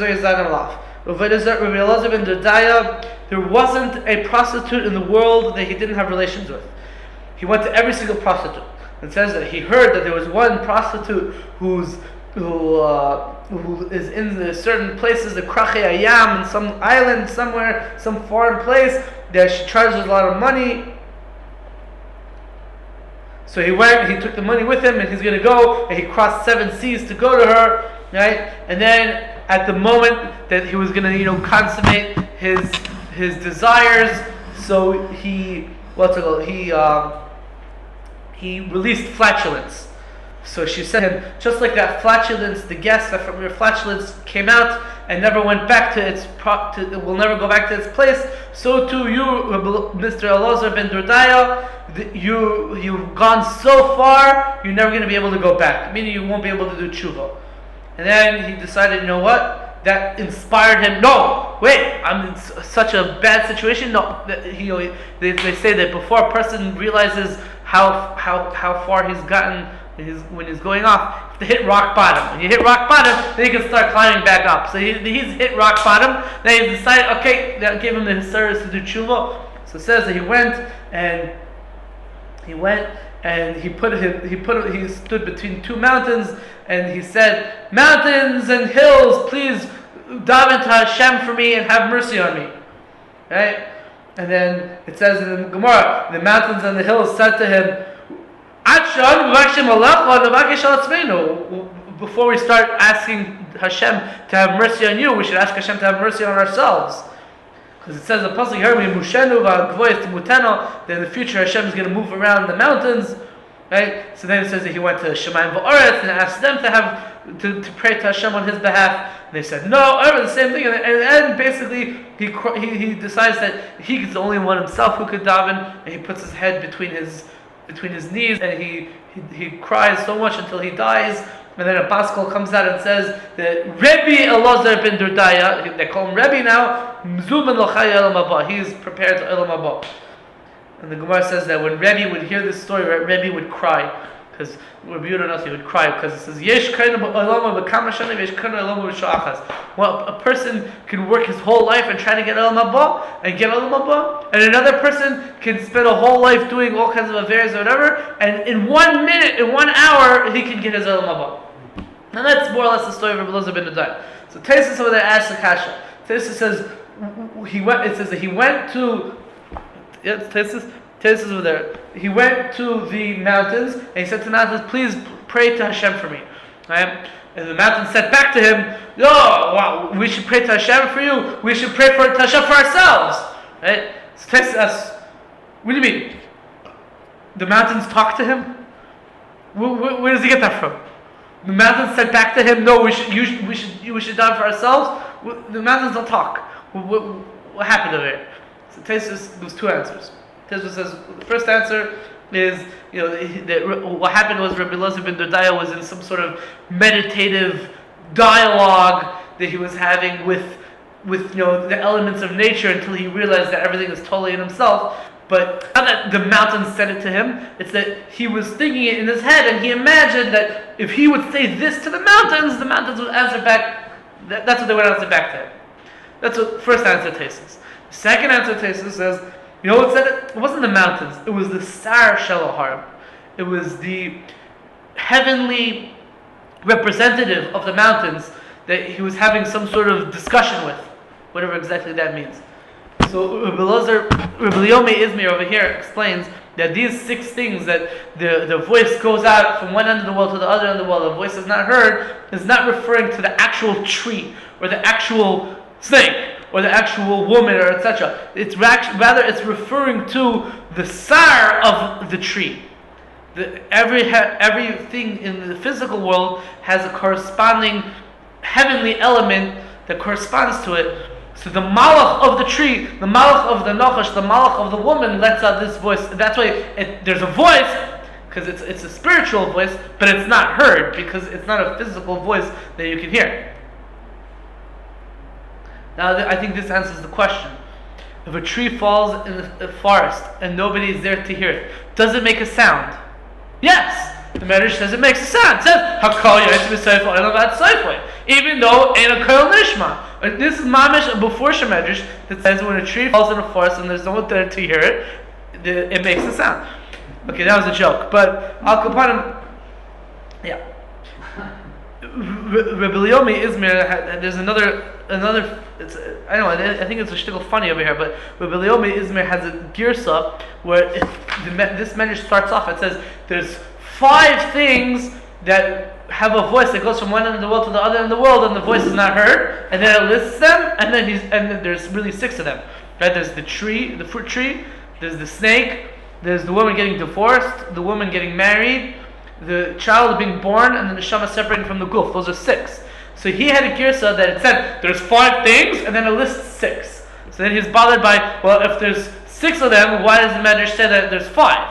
[SPEAKER 1] Elazar ben Dordaya, there wasn't a prostitute in the world that he didn't have relations with. He went to every single prostitute. It says that he heard that there was one prostitute who is in certain places, the Krache Ayam, in some island somewhere, some foreign place, that she charges a lot of money. So he went, he took the money with him, and he's going to go, and he crossed 7 seas to go to her, right? And then at the moment that he was going to, consummate his desires, so he released flatulence. So she said to him, just like that flatulence, the gas that from your flatulence came out and never went back to will never go back to its place, so too you, Mr. Elazar ben Dordaya, you've gone so far, you're never going to be able to go back, meaning you won't be able to do tshuva. And then he decided, you know what? That inspired him. No, wait, I'm in such a bad situation. No, they say that before a person realizes how far he's gotten when he's going off, you have to hit rock bottom. When you hit rock bottom, then you can start climbing back up. So he's hit rock bottom. Then he decided, okay, that gave him the service to do tshuva. So it says that he stood between two mountains, and he said, "Mountains and hills, please daven to Hashem for me and have mercy on me." Right? And then it says in the Gemara, the mountains and the hills said to him, before we start asking Hashem to have mercy on you, we should ask Hashem to have mercy on ourselves. Because it says the pasuk here, that in the future Hashem is going to move around the mountains, right? So then it says that he went to Shemayim v'Oretz and asked them to have to pray to Hashem on his behalf. And they said no, the same thing. And basically he decides that he's the only one himself who could daven, and he puts his head between his knees, and he cries so much until he dies. And then a Paschal comes out and says that Rebbe Elazar ben Dordaya, they call him Rebbe now, he's prepared to Olam HaBa. And the Gemara says that when Rebbe would hear this story, Rebbe would cry. Because Rabbi Yehuda knows he would cry, because it says, well, a person can work his whole life and try to get Olam HaBa and get Olam HaBa, and another person can spend a whole life doing all kinds of affairs or whatever, and in 1 minute, in 1 hour, he can get his Olam HaBa. And that's more or less the story of Rabbi Elazar ben Dordaya. So Taisus over there asks the kasha. Taisus says he went over there. He went to the mountains and he said to the mountains, "Please pray to Hashem for me." Right? And the mountains said back to him, "No, wow, we should pray to Hashem for you. We should pray to Hashem for ourselves." Right? So Taisus asks, "What do you mean? The mountains talk to him? Where does he get that from?" The mountains said back to him, "No, we should die for ourselves." The mountains don't talk. What happened over here? So Taisus, there's two answers. Taisus says the first answer is that what happened was Rabbi Elazar ben Dordaya was in some sort of meditative dialogue that he was having with the elements of nature until he realized that everything is totally in himself. But not that the mountains said it to him, it's that he was thinking it in his head, and he imagined that if he would say this to the mountains would answer back. That's what they would answer back to him. That's what first answer Taisus. Second answer Taisus says, what said it? It wasn't the mountains, it was the Sar Shalahar. It was the heavenly representative of the mountains that he was having some sort of discussion with. whatever exactly that means. So Rebbe Leomi Izmir over here explains that these 6 things, that the voice goes out from one end of the world to the other end of the world, the voice is not heard, is not referring to the actual tree or the actual snake or the actual woman or etc. It's rather it's referring to the sire of the tree. Everything in the physical world has a corresponding heavenly element that corresponds to it. So the malach of the tree, the malach of the nachash, the malach of the woman lets out this voice. That's why there's a voice, because it's a spiritual voice, but it's not heard because it's not a physical voice that you can hear. Now I think this answers the question. If a tree falls in the forest and nobody is there to hear it, does it make a sound? Yes! The Medrash says it makes a sound. It says, Hakol Yetz B'Seifo Elavat Seifo. Even though Ein HaKol Nishma. This is Mamish before Shemedrash that says when a tree falls in a forest and there's no one there to hear it, it makes a sound. Okay, that was a joke. But Al Kapanim, yeah. Rebbe Leomi Izmir, there's another. I think it's a shtickle funny over here, but Rebbe Leomi Izmir has a girsa where this Medrash starts off. It says there's 5 things that have a voice that goes from one end of the world to the other end of the world, and the voice is not heard. And then it lists them, and then there's really 6 of them. Right? There's the tree, the fruit tree. There's the snake. There's the woman getting divorced. The woman getting married. The child being born, and the neshama separating from the guf. Those are 6. So he had a girsa that it said there's 5 things, and then it lists 6. So then he's bothered by, well, if there's 6 of them, why does the Medrash say that there's 5?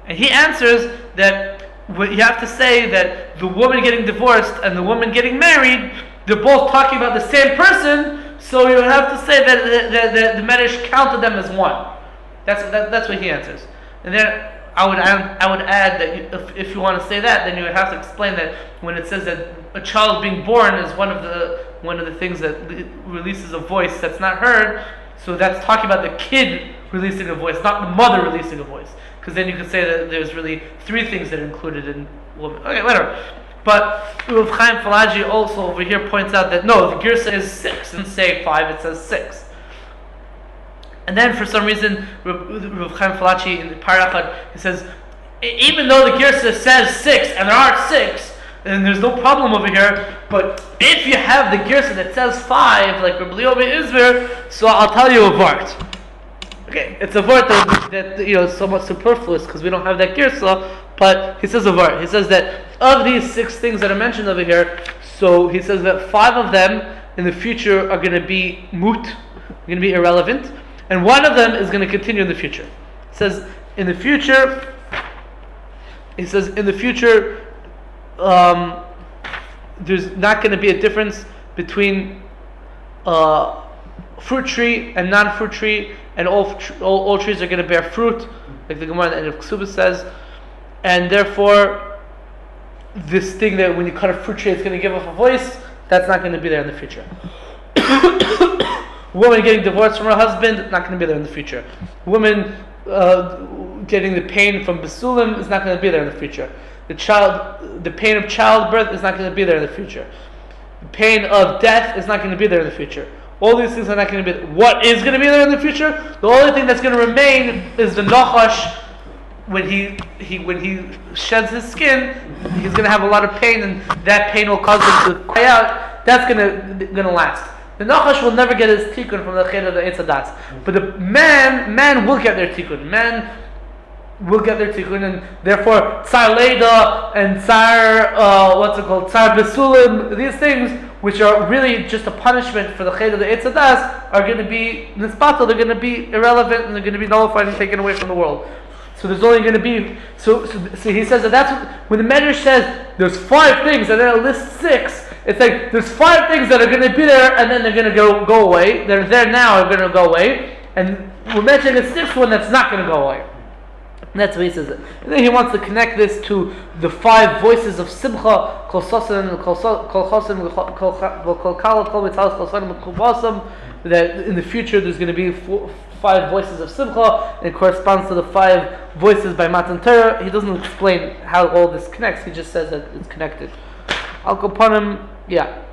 [SPEAKER 1] And he answers that you have to say that the woman getting divorced and the woman getting married, they're both talking about the same person, so you have to say that the Medrash counted them as one. That's what he answers. And then I would add that if you want to say that, then you would have to explain that when it says that a child being born is one of the things that releases a voice that's not heard, so that's talking about the kid releasing a voice, not the mother releasing a voice. Because then you could say that there's really 3 things that are included in woman. Okay, whatever. But Rav Chaim Falaji also over here points out that no, the girsa is 6. It doesn't say 5, it says 6. And then for some reason, Rav Chaim Falaji in the Parachad, he says, even though the girsa says 6, and there are 6, and there's no problem over here, but if you have the girsa that says 5, like Rebbe Leomi Izmir, so I'll tell you a vart. Okay, it's a vart that is somewhat superfluous because we don't have that girsa, but he says a vart. He says that of these 6 things that are mentioned over here, so he says that 5 of them in the future are going to be moot, going to be irrelevant, and 1 of them is going to continue in the future. It says in the future, there's not going to be a difference between fruit tree and non-fruit tree, and all trees are going to bear fruit, like the Gemara at the end of Ksubah says, and therefore this thing that when you cut a fruit tree it's going to give off a voice, that's not going to be there in the future. Woman getting divorced from her husband, not going to be there in the future. Woman getting the pain from Basulim is not going to be there in the future. The pain of childbirth is not going to be there in the future. The pain of death is not going to be there in the future. All these things are not going to be there. What is going to be there in the future? The only thing that's going to remain is the nachash. When he sheds his skin, he's going to have a lot of pain, and that pain will cause him to cry out. That's going to last. The nachash will never get his tikkun from the chayr of the etzadas, but the man will get their tikkun. Man will get their tikkun, and therefore tsar leida and tsar tsar besulim, these things which are really just a punishment for the chayr of the etzadas are going to be nispatel. They're going to be irrelevant, and they're going to be nullified and taken away from the world. So there's only going to be so he says that when the Medrash says there's 5 things and then it lists 6. It's like there's 5 things that are going to be there and then they're going to go away. They're there now, are going to go away, and we're mentioning a 6th one that's not going to go away. And that's what he says. And then he wants to connect this to the 5 voices of Simcha, Kol Sosan, Kol Chosim, Kol Kal, Kol Mitzal, Kol Sosan, Kol Basam. That in the future there's going to be 5 voices of Simcha, and it corresponds to the 5 voices by Matan Torah. He doesn't explain how all this connects. He just says that it's connected. Al Kapanim, yeah.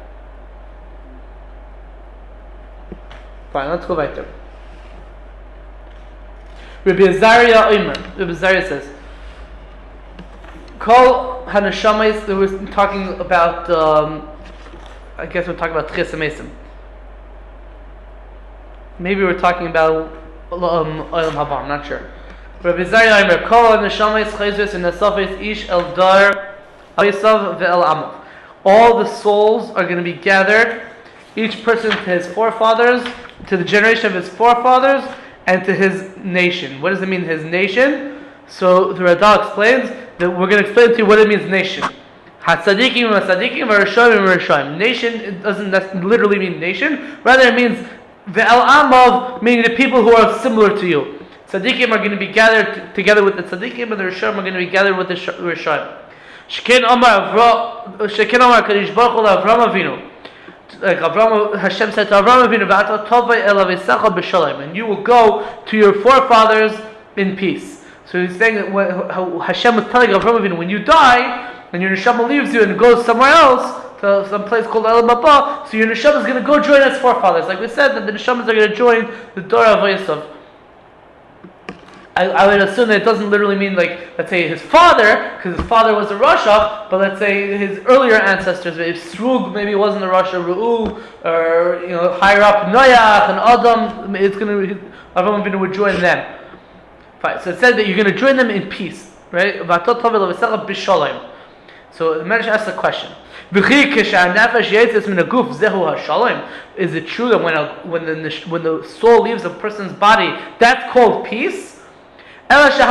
[SPEAKER 1] Fine, let's go back there. Rabbi Azariah Omer. Rabbi Azariah says, Kol Hanashamayis, they were talking about, I guess we're talking about Tchis HaMesim. Maybe we're talking about Olam HaBa, I'm not sure. Rabbi Azariah Omer, Kol Hanashamayis Chayzus in Nasafis Ish El Dar Avisav Ve'el Amav. All the souls are going to be gathered, each person to his forefathers, to the generation of his forefathers, and to his nation. What does it mean, his nation? So the Radha explains that we're going to explain to you what it means, nation. Hatzadikim v'Sadikim v'Rishoyim v'Rishoyim. Nation, it doesn't literally mean nation, rather it means Ve'el Amav, meaning the people who are similar to you. Tzadikim are going to be gathered together with the Tzadikim, and the Rishoyim are going to be gathered with the Rishoyim. Shekin Omar Kadosh Baruch Hu Avram Avinu. Like Hashem said to Avram Avinu, "V'ata tovei el avisecha b'shalom," and you will go to your forefathers in peace. So he's saying that how Hashem was telling Avram Avinu, when you die and your neshama leaves you and goes somewhere else to some place called Olam HaBa, so your neshama is going to go join its forefathers. Like we said, that the neshamas are going to join the Dor Avosav. I would assume that it doesn't literally mean, like, let's say his father, because his father was a Rasha, but let's say his earlier ancestors, maybe Srug maybe wasn't a Rasha, Ru'u, or higher up Noach and Adam, it's going to, Avram Avinu would join them. Fine. So it said that you're going to join them in peace, right? So the Medrash asks a question. Is it true that when the soul leaves a person's body, that's called peace? What does it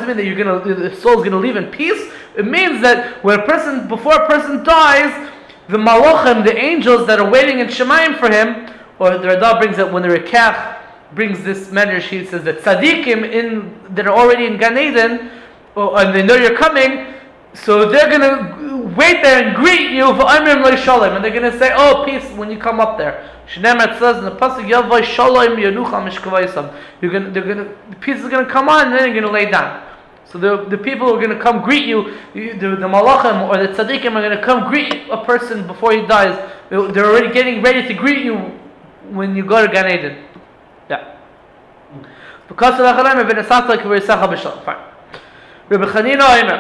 [SPEAKER 1] mean that the soul is going to leave in peace? It means that before a person dies, the malachim, the angels that are waiting in Shemayim for him, or the Radha brings that when the Rekach brings this medrash, he says that tzadikim that are already in Gan Eden, and they know you're coming, so they're going to wait there and greet you for Amrim Lo Shalom, and they're going to say, "Oh, peace," when you come up there. Shneimar says in the pasuk, "Yavai Shalom Yanucha Mishkavaisam." The peace is going to come on, and then you're going to lay down. So the people who are going to come greet you, the malachim or the tzaddikim are going to come greet a person before he dies. They're already getting ready to greet you when you go to Gan Eden. Yeah. Because of that, fine. Rabbi Chanina Omer,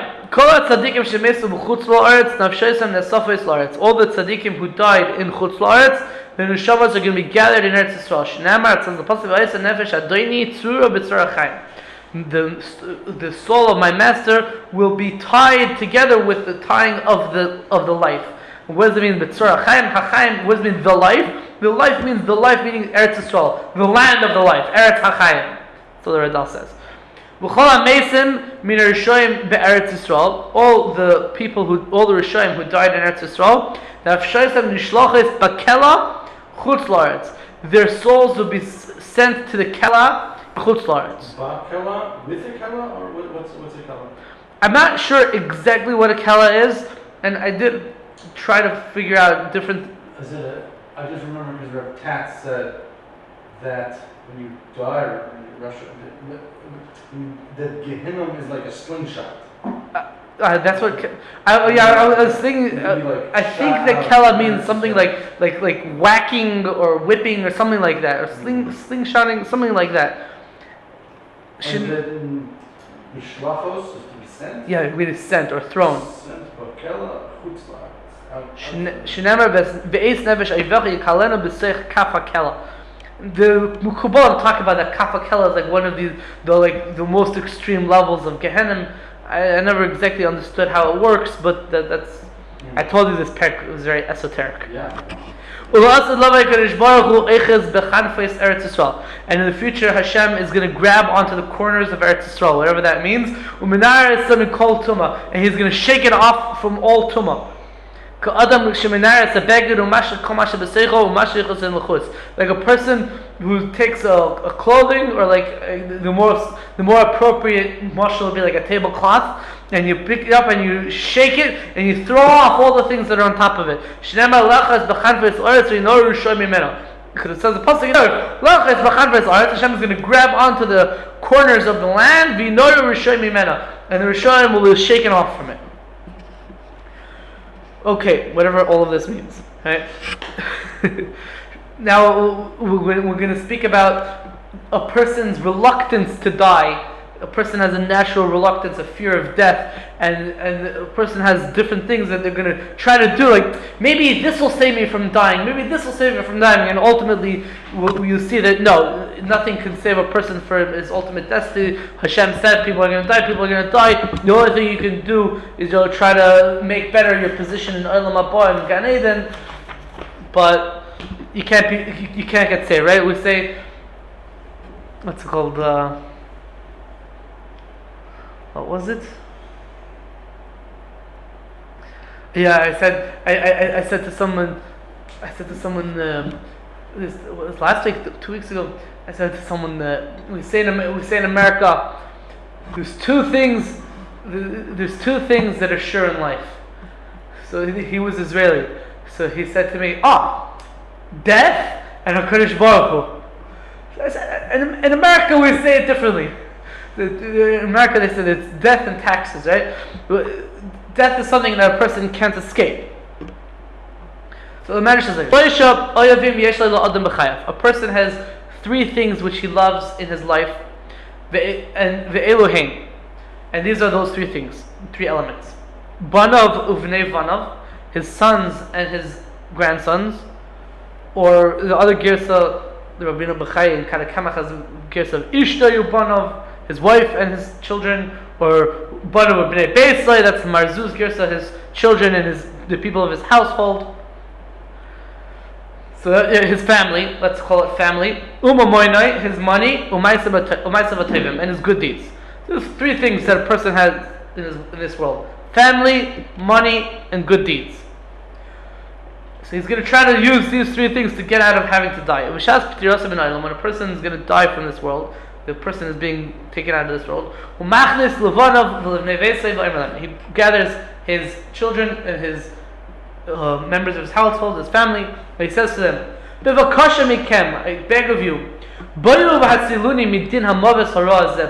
[SPEAKER 1] all the tzaddikim who died in Chutz La'aretz, the neshamas are going to be gathered in Eretz Yisrael. Shnamar, it says the pasuk v'ayis nefesh adoni tzura b'tzura chayim. The soul of my master will be tied together with the tying of the life. What does it mean? B'tzura chayim, hachayim. What does it mean? The life. The life means the life, meaning Eretz Yisrael, the land of the life. Eretz hachayim. So the Radal says. All the people all the Rishoyim who died in Eretz Yisrael, their souls will be sent to the Kela Chutz La'aretz.
[SPEAKER 2] Kela with a Kela, or what's a Kela?
[SPEAKER 1] I'm not sure exactly what a Kela is, and I did try to figure out different.
[SPEAKER 2] I just remember because Reb Tat said that when you die in Russia, that Gehinnom is like a slingshot.
[SPEAKER 1] That's what I was thinking. I think that Kela means something like whacking or whipping or something like that, or slingshotting, something like that.
[SPEAKER 2] And then Mishlochos is to be sent.
[SPEAKER 1] Yeah, it means sent or thrown.
[SPEAKER 2] Sent, but Kela Chutz La'aretz.
[SPEAKER 1] Shneimar ve'eis nefesh ayvecha yikalenu b'seich kafa Kela. The Mukubbalim talk about that Kafa Kela is like one of the most extreme levels of Gehenna. I never exactly understood how it works, but that's. I told you this parak was very esoteric.
[SPEAKER 2] Yeah.
[SPEAKER 1] And in the future, Hashem is going to grab onto the corners of Eretz Yisrael, whatever that means. And He's going to shake it off from all tumah. Like a person who takes a clothing, or like the more appropriate mashal would be like a tablecloth, and you pick it up and you shake it and you throw off all the things that are on top of it. Because it says the pasuk, Hashem is going to grab onto the corners of the land, and the Rishoyim will be shaken off from it. Okay, whatever all of this means, right? Now we're going to speak about a person's reluctance to die. A person has a natural reluctance, a fear of death, and a person has different things that they're going to try to do. Like, maybe this will save me from dying, maybe this will save me from dying, and ultimately you see that no, nothing can save a person from his ultimate destiny. Hashem said people are going to die, people are going to die. The only thing you can do is try to make better your position in Olam HaBa and Gan Eden, but you can't get saved, right? We say, what's it called? What was it? Yeah, I said to someone, this was last week, 2 weeks ago. I said to someone, we say in America, there's two things that are sure in life. So he was Israeli. So he said to me, death and HaKadosh Baruch Hu. I said, in America we say it differently. In America they said it's death and taxes, right? Death is something that a person can't escape. So the Medrash says like, a person has three things which he loves in his life, and these are those three things, three elements. Banav uvnei vanav, his sons and his grandsons, or the other girsa, the Rabbeinu Bechai and Karakamach has girsa of ishtayu banav, his wife and his children, or banav bnei beisai, that's Marzuz girsa, his children and the people of his household. So his family, let's call it family. Umamoinai, his money, umaisavativim, and his good deeds. There's three things that a person has in this world: family, money, and good deeds. So he's going to try to use these three things to get out of having to die. When a person is going to die from this world, the person is being taken out of this world. He gathers his children and his members of his household, his family, and he says to them, I beg of you,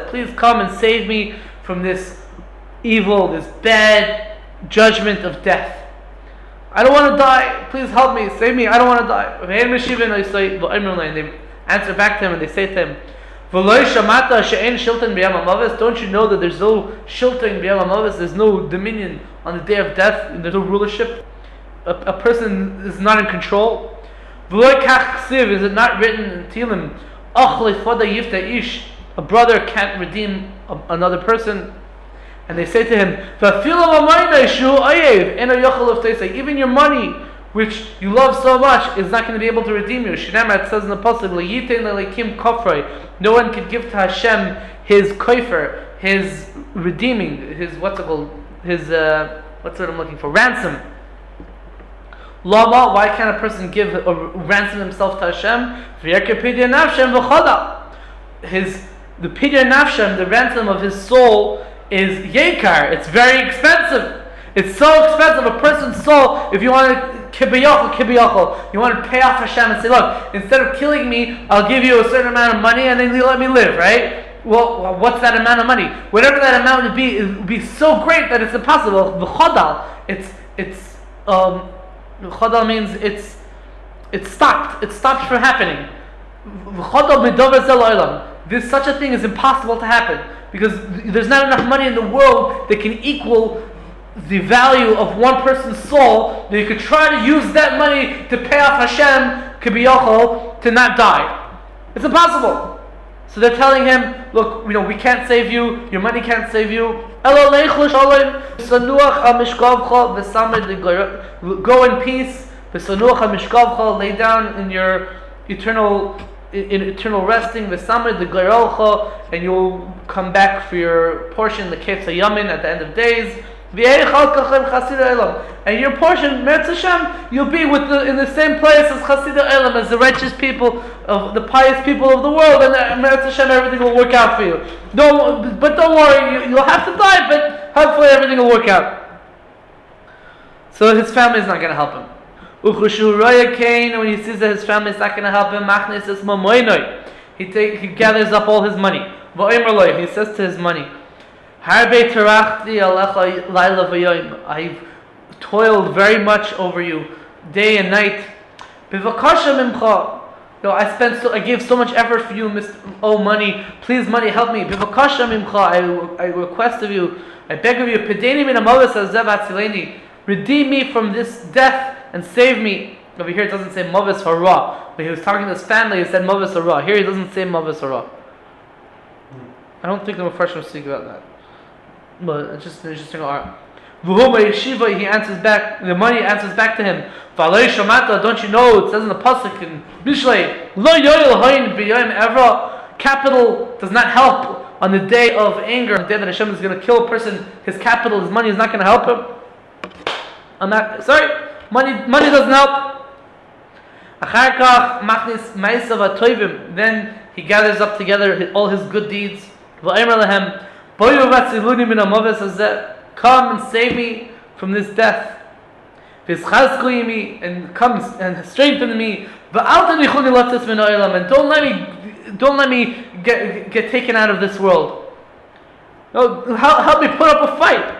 [SPEAKER 1] please come and save me from this evil, this bad judgment of death. I don't want to die. Please help me. Save me. I don't want to die. And they answer back to him and they say to him, don't you know that there's no shilton b'yom hamavis, there's no dominion on the day of death, there's no rulership? A person is not in control. Is it not written in Tehillim, a brother can't redeem another person? And they say to him, even your money, which you love so much, is not going to be able to redeem you. It says in the pasuk, no one could give to Hashem his kofer, his redeeming, his ransom. Lama, why can't a person give or ransom himself to Hashem? The pidyon nafshem, the ransom of his soul, is yekar. It's very expensive. It's so expensive. A person's soul, if you want to kibiyachol, you want to pay off Hashem and say, look, instead of killing me, I'll give you a certain amount of money and then you let me live, right? Well, what's that amount of money? Whatever that amount would be, it would be so great that it's impossible. V'chodal, Chodal means it's stopped. It's stopped from happening. This such a thing is impossible to happen because there's not enough money in the world that can equal the value of one person's soul that you could try to use that money to pay off Hashem kibiyachol to not die. It's impossible. So they're telling him, look, we can't save you. Your money can't save you. Go in peace. Lay down in your eternal resting. And you'll come back for your portion, the Ketz HaYamin, at the end of days. And your portion, Meretz Hashem, you'll be in the same place as Chasidei Olam, as the righteous people, of the pious people of the world, and Meretz Hashem, everything will work out for you. But don't worry, you'll have to die, but hopefully everything will work out. So his family is not going to help him. And when he sees that his family is not going to help him, he gathers up all his money. He says to his money, I've toiled very much over you, day and night. I gave so much effort for you, Mr. Oh, money. Please, money, help me. I request of you, I beg of you, redeem me from this death and save me. Over here it doesn't say Mavis Hara. When he was talking to his family, he said Mavis Hara. Here he doesn't say Mavis Hara. I don't think the Mepharshim speak about that. But it's just an interesting art. He answers back, the money answers back to him. Don't you know, it says in the Pasuk in Mishlei, capital does not help on the day of anger, on the day that Hashem is going to kill a person. His capital, his money is not going to help him. Money doesn't help. Then he gathers up together all his good deeds. Come and save me from this death. And come and strengthen me. And don't let me get taken out of this world. No, help me put up a fight.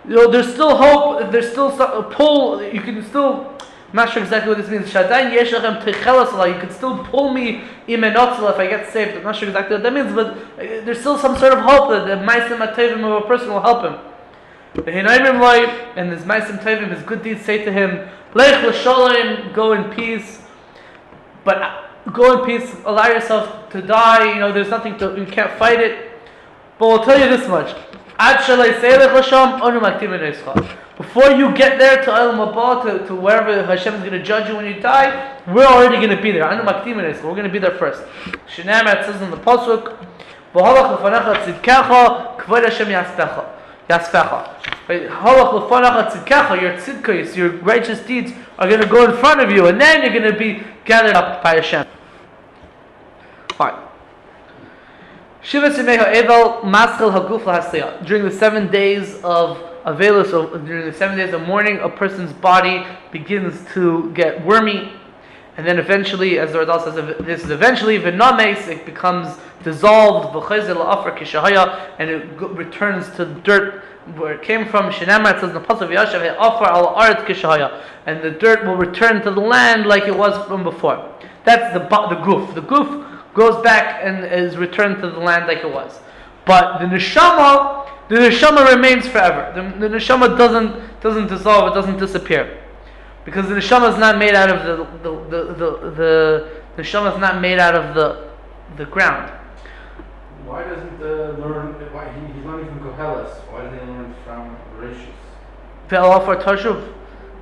[SPEAKER 1] There's still hope. There's still a pull. You can still. I'm not sure exactly what this means. You can still pull me if I get saved. I'm not sure exactly what that means, but there's still some sort of hope that the ma'asim atayvim of a person will help him. And his ma'asim atayvim, his good deeds say to him, Lech l'shalom, go in peace. But go in peace. Allow yourself to die. There's nothing to. You can't fight it. But we'll tell you this much. Before you get there to Olam HaBa, to wherever Hashem is going to judge you when you die, we're already going to be there. We're going to be there first. It says in the Pasuk, your tzidkos, your righteous deeds are going to go in front of you, and then you're going to be gathered up by Hashem. Fine. During the 7 days of Avelus, so during the 7 days of mourning, a person's body begins to get wormy, and then eventually, as the Radal says, this is eventually v'names, it becomes dissolved, and it returns to the dirt where it came from. It says in the Pasuk, and the dirt will return to the land like it was from before. That's the goof. The goof goes back and is returned to the land like it was. But the neshama remains forever. The neshama doesn't dissolve, it doesn't disappear. Because the neshama is not made out of the neshama is not made out of the ground.
[SPEAKER 2] Why doesn't learn? Why he's learning from Koheles? Why doesn't he learn from Bereshis?
[SPEAKER 1] For Tashuv.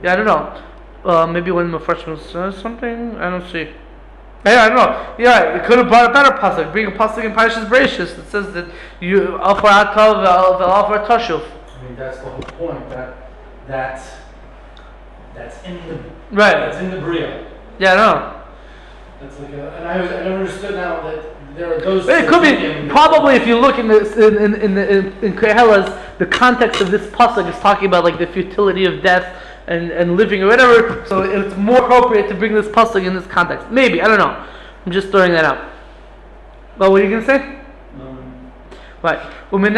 [SPEAKER 1] Yeah, I don't know. Maybe when the first one says something, I don't see. Yeah, I don't know. Yeah, it could have brought a better pasuk. Bring a pasuk in Parashas Bereshis that says that you offer atav, they'll offer tashuv.
[SPEAKER 2] I mean, that's the whole point. That's in the
[SPEAKER 1] right.
[SPEAKER 2] That's in the bria.
[SPEAKER 1] Yeah, I know.
[SPEAKER 2] That's like I never understood now that there are those.
[SPEAKER 1] It could be probably if you look in Koheles, the context of this pasuk is talking about like the futility of death and living or whatever, so it's more appropriate to bring this pasuk in this context. Maybe, I don't know. I'm just throwing that out. Well, what are you going to say? Right. So we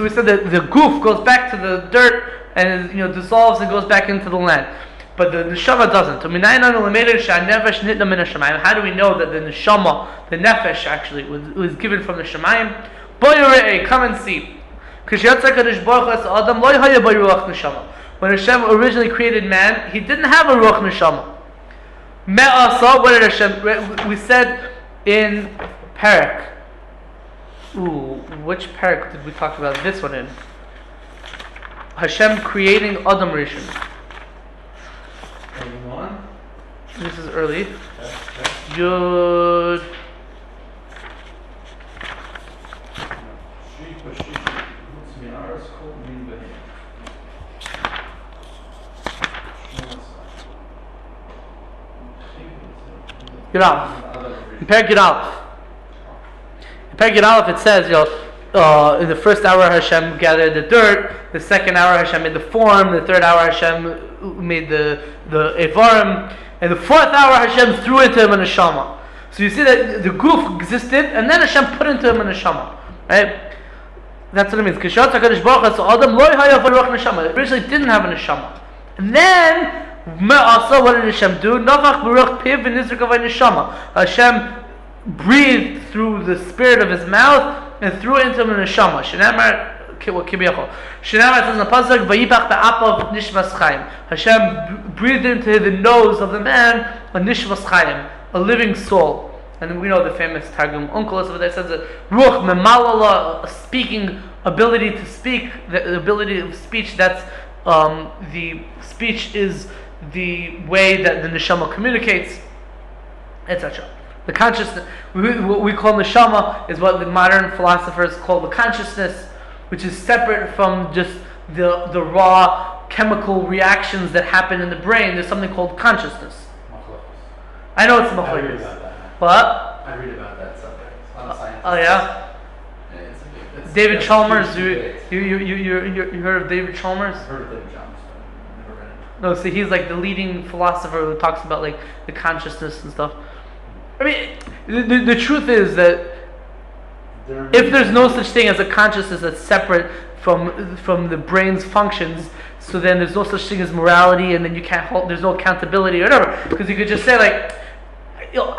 [SPEAKER 1] said that the goof goes back to the dirt and dissolves and goes back into the land. But the neshama doesn't. How do we know that the neshama, the nefesh actually, was given from the shemayim? Come and see. When Hashem originally created man, he didn't have a ruach neshama. What did Hashem? We said in Parak. Which Parak did we talk about this one in? Hashem creating Adam Rishon. This is early. Yud. Get out. In Perek Aleph it says, in the first hour Hashem gathered the dirt, the second hour Hashem made the form, the third hour Hashem made the Evarim, and the fourth hour Hashem threw into him a neshama. So you see that the goof existed, and then Hashem put into him a neshama. Right? That's what it means. So Adam originally didn't have a neshama. And then, also, what did Hashem do? Hashem breathed through the spirit of his mouth and threw it into him in the neshama. Shenamar says in the pasuk, "Vayipach ba'apav nishmas chayim." Hashem breathed into the nose of the man a nishmas chayim, a living soul. And we know the famous Targum Onkelos over there says that ruach memalala, a speaking ability to speak, the ability of speech. That's the speech is the way that the neshama communicates, etc. The consciousness, what we call neshama, is what the modern philosophers call the consciousness, which is separate from just the raw chemical reactions that happen in the brain. There's something called consciousness. I know it's machlokes. What?
[SPEAKER 2] I read about that subject. I'm a scientist.
[SPEAKER 1] Oh yeah.
[SPEAKER 2] It's
[SPEAKER 1] David Chalmers. You heard of David Chalmers?
[SPEAKER 2] I've heard of David Chalmers, but never read it.
[SPEAKER 1] No, so he's like the leading philosopher who talks about like the consciousness and stuff. I mean, the truth is that if there's no such thing as a consciousness that's separate from the brain's functions, so then there's no such thing as morality, and then you can't hold, there's no accountability or whatever. Because you could just say like,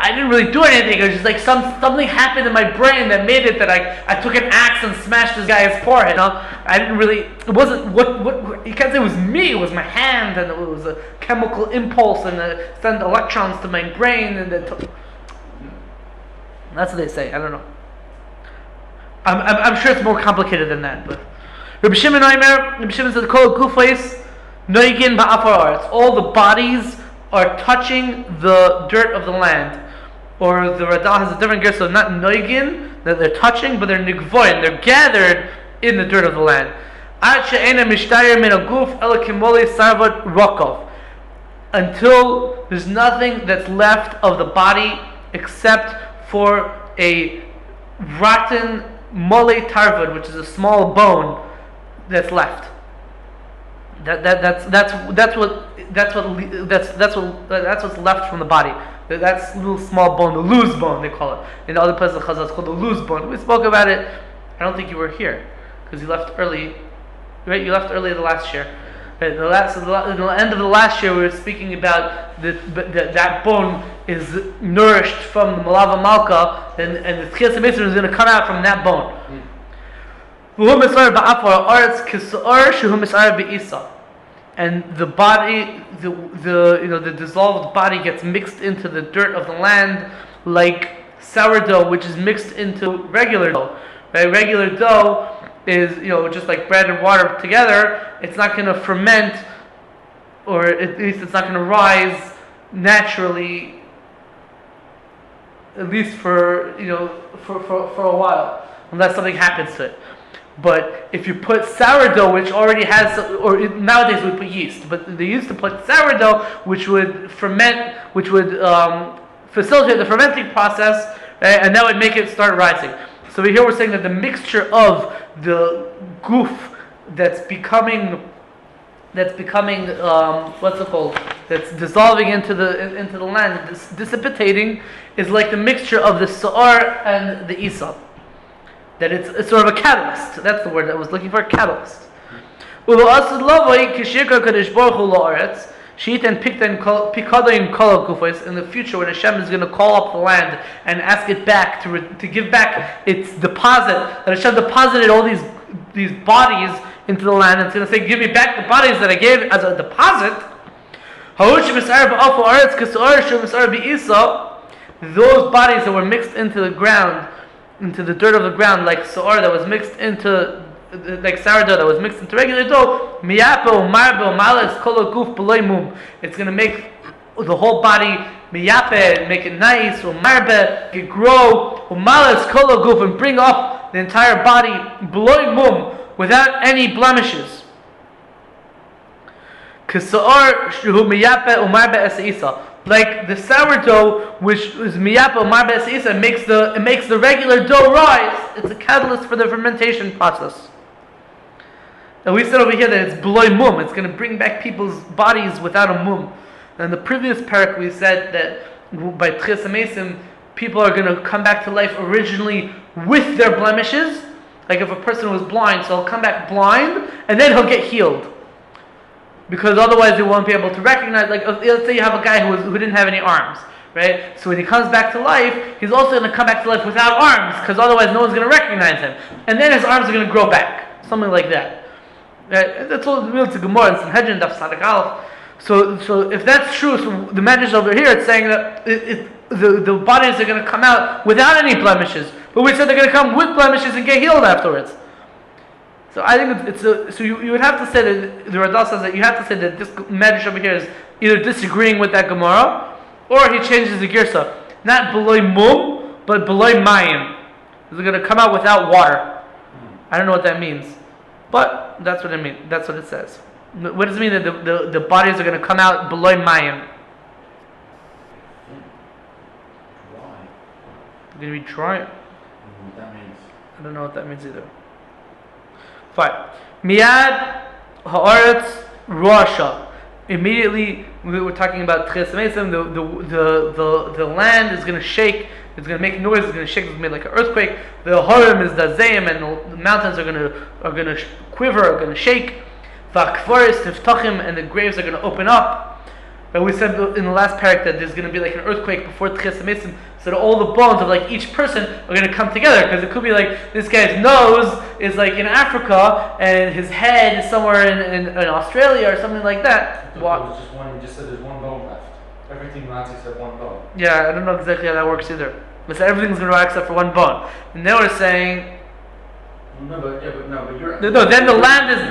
[SPEAKER 1] I didn't really do anything. It was just like something happened in my brain that made it that I took an axe and smashed this guy's forehead. You know? I didn't really. It wasn't what you can't say it was me. It was my hand, and it was a chemical impulse, and it sent electrons to my brain, and that's what they say. I don't know. I'm sure it's more complicated than that, but Rabbi Shimon says, "Kol gufos noigin ba'afar aretz." All the bodies are touching the dirt of the land. Or the Radal has a different gear, so not noigin, that they're touching, but they're nigvoin, they're gathered in the dirt of the land. Until there's nothing that's left of the body except for a rotten mole tarvud, which is a small bone that's left. That's what's left from the body. That's a little small bone, the loose bone they call it. In other places of Chazal it's called the loose bone. We spoke about it. I don't think you were here because you left early. Right? You left early the last year. Right? In the end of the last year, we were speaking about that bone is nourished from the Malava Malka, and the Tchias HaMitzvah is going to come out from that bone. And the body, the dissolved body gets mixed into the dirt of the land like sourdough, which is mixed into regular dough. Right? Regular dough is just like bread and water together. It's not going to ferment, or at least it's not going to rise naturally. At least for a while, unless something happens to it. But if you put sourdough, which already has, nowadays we put yeast, but they used to put sourdough, which would ferment, which would facilitate the fermenting process, right? And that would make it start rising. So here we're saying that the mixture of the goof that's becoming what's it called? That's dissolving into the land, dissipating, is like the mixture of the sa'ar and the isa. That it's sort of a catalyst. That's the word I was looking for, catalyst. In the future, when Hashem is going to call up the land and ask it back to give back its deposit, that Hashem deposited all these bodies into the land, and it's going to say, give me back the bodies that I gave as a deposit. Those bodies that were mixed into the ground, into the dirt of the ground, like soar that was mixed into, like sourdough that was mixed into regular dough, it's going to make the whole body miyape, make it nice, umarbe, it grow, and bring up the entire body without any blemishes. Like the sourdough, which is miyapa umar be'asisa, it makes the regular dough rise. It's a catalyst for the fermentation process. And we said over here that it's bloy mum. It's going to bring back people's bodies without a mum. And in the previous parak we said that by Tchias HaMeisim, people are going to come back to life originally with their blemishes. Like if a person was blind, so he'll come back blind, and then he'll get healed. because otherwise they won't be able to recognize. Like, let's say you have a guy who didn't have any arms, right? So when he comes back to life, he's also going to come back to life without arms, because otherwise no one's going to recognize him. And then his arms are going to grow back, something like that. Right? That's all real to Gemara and Sanhedrin Daf Sadak Aleph. So if that's true, so the Medrash over here, it's saying that the bodies are going to come out without any blemishes, but we said they're going to come with blemishes and get healed afterwards. So I think so you would have to say that the Radal says that you have to say that this Medrash over here is either disagreeing with that Gemara, or he changes the girsa, not beloy mum, but beloy mayim. They're going to come out without water. I don't know what that means, but that's what it means. That's what it says. What does it mean that the bodies are going to come out below mayim?
[SPEAKER 2] Why?
[SPEAKER 1] They're going to be dry.
[SPEAKER 2] What that means?
[SPEAKER 1] I don't know what that means either. Fine. Miyad haaretz roasha. Immediately, we were talking about Tchias Mesim. The land is going to shake. It's going to make noise. It's going to shake. It's going to be like an earthquake. The harim is dazeim, and the mountains are going to quiver, are going to shake. V'akvaris tiftachim, and the graves are going to open up. But we said in the last parak that there's going to be like an earthquake before Tchias Mesim, so that all the bones of like each person are going to come together. Because it could be like this guy's nose is like in Africa and his head is somewhere in Australia or something like that.
[SPEAKER 2] It was just one. You just said there's one bone left. Everything Nazi said one bone.
[SPEAKER 1] Yeah, I don't know exactly how that works either. But everything's going to rise except for one bone. And they were saying.
[SPEAKER 2] But you're.
[SPEAKER 1] No, then the land is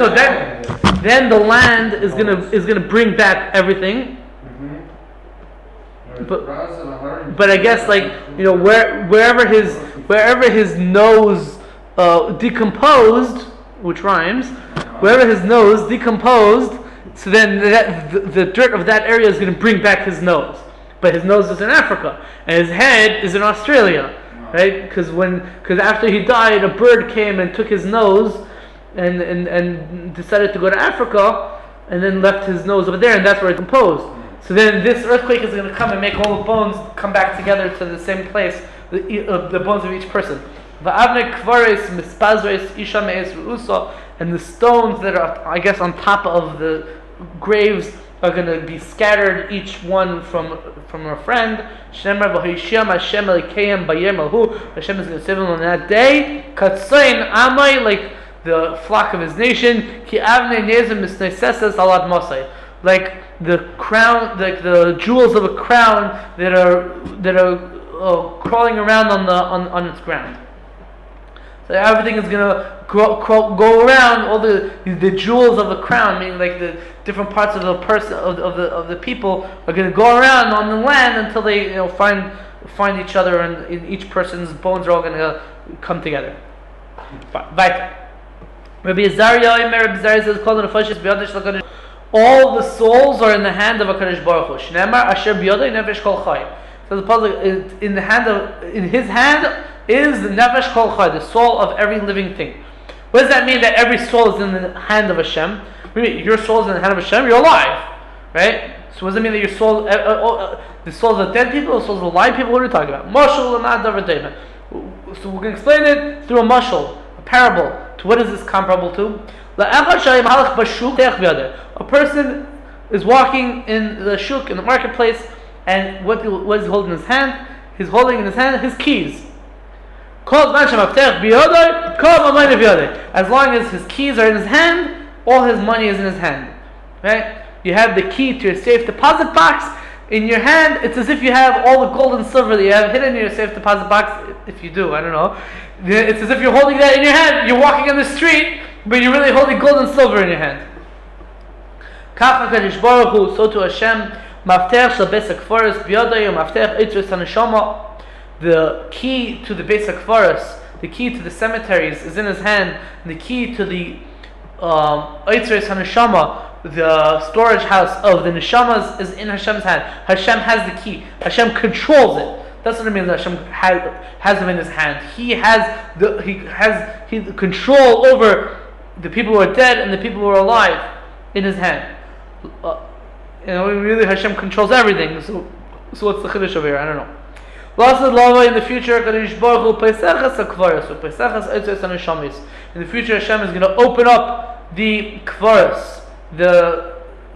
[SPEAKER 1] then the land is gonna bring back everything. But I guess like wherever his nose decomposed, which rhymes, wherever his nose decomposed, so then the dirt of that area is going to bring back his nose. But his nose is in Africa and his head is in Australia, right? Because after he died, a bird came and took his nose and decided to go to Africa and then left his nose over there, and that's where it composed. So then this earthquake is going to come and make all the bones come back together to the same place, the bones of each person. And the stones that are, I guess, on top of the graves are going to be scattered, each one from a friend. Hashem is going to save them on that day. Like the flock of his nation. Like the crown, like the jewels of a crown that are crawling around on its ground. So everything is gonna go around. All the jewels of the crown, meaning like the different parts of the person of the people, are gonna go around on the land until they find each other, and in each person's bones are all gonna come together. Right. Rabbi Azariah says, all the souls are in the hand of HaKadosh Baruch Hu. Shneimar asher biyodei nefesh kol chai. So the pasuk in his hand is the nefesh kol chai, the soul of every living thing. What does that mean? That every soul is in the hand of Hashem? Your soul is in the hand of Hashem. You're alive, right? So what does it mean that your soul, the souls of dead people, the souls of alive people? What are we talking about? Mashal l'mad davar david. So we're going to explain it through a mashal, a parable. To what is this comparable to? A person is walking in the shuk, in the marketplace, and what is he holding in his hand? He's holding in his hand his keys. As long as his keys are in his hand, all his money is in his hand. Right? You have the key to your safe deposit box in your hand. It's as if you have all the gold and silver that you have hidden in your safe deposit box. If you do, I don't know. It's as if you're holding that in your hand. You're walking on the street, but you're really holding gold and silver in your hand. So to Hashem, the key to the Beis HaKvaros, the key to the cemeteries is in his hand, and the key to the Eitzres HaNeshama, the storage house of the Neshamas, is in Hashem's hand. Hashem has the key. Hashem controls it. That's what it means that Hashem has them in his hand. He has the control over the people who are dead and the people who are alive in his hand. Really Hashem controls everything. So what's the chiddush over here? I don't know. In the future, in the future, Hashem is going to open up the kvaros, the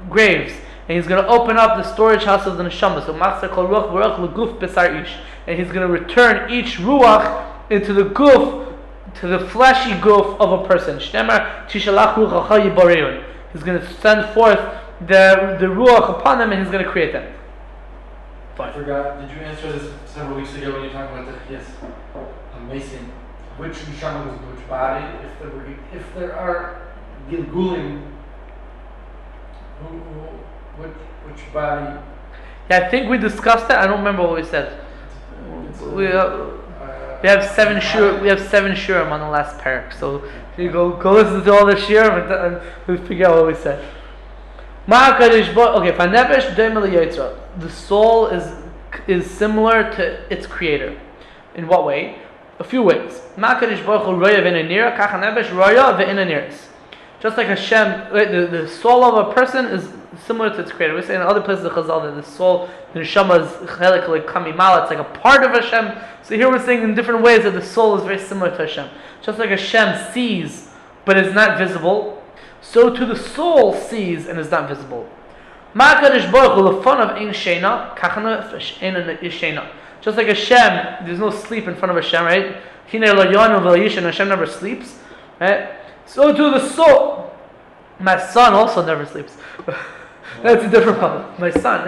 [SPEAKER 1] graves, and he's going to open up the storage house of the neshama. So machzor kol ruach v'ruach leguf besar ish, and he's going to return each ruach into the guf, to the fleshy guf of a person. Shnemar tishalach ruchacha yibareun. He's going to send forth the ruach upon them, and he's going to create them.
[SPEAKER 2] Fine. I forgot. Did you answer this several weeks ago when you talked about the Mason? Which neshama goes to which body? If there are gilgulim, which body?
[SPEAKER 1] Yeah, I think we discussed that. I don't remember what we said. We have seven shurim on the last parak. So you go listen to all the shurim and we figure out what we said. Okay, the soul is similar to its creator. In what way? A few ways. Just like Hashem, the soul of a person is similar to its creator. We say in other places of Chazal that the soul, the neshama is chelik like kamimala, it's like a part of Hashem. So here we're saying in different ways that the soul is very similar to Hashem. Just like Hashem sees but is not visible, so too the soul sees and is not visible. Just like Hashem, there's no sleep in front of Hashem, right? Hashem never sleeps, right? So too the soul. My son also never sleeps. That's a different problem. My son,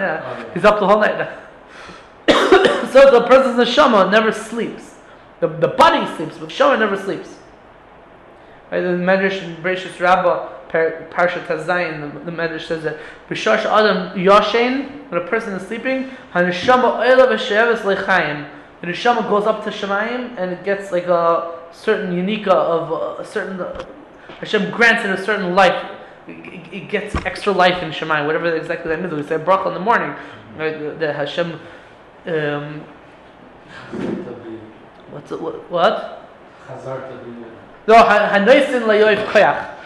[SPEAKER 1] he's up the whole night. So the person's neshama never sleeps. The body sleeps, but neshama never sleeps. Right? The Medrash in Bereshit Rabbah, Parshat Tazayin, the Medrash says that B'shash Adam Yashen, when a person is sleeping, HaNeshama Oila V'She'eves Lechaim. The neshama goes up to Shemayim and it gets like a certain unika of a certain. Hashem grants it a certain life. It gets extra life in Shemayim, whatever exactly that means. We say bracha in the morning, right? The Hashem. What? No, Hanaisin layoif koyach.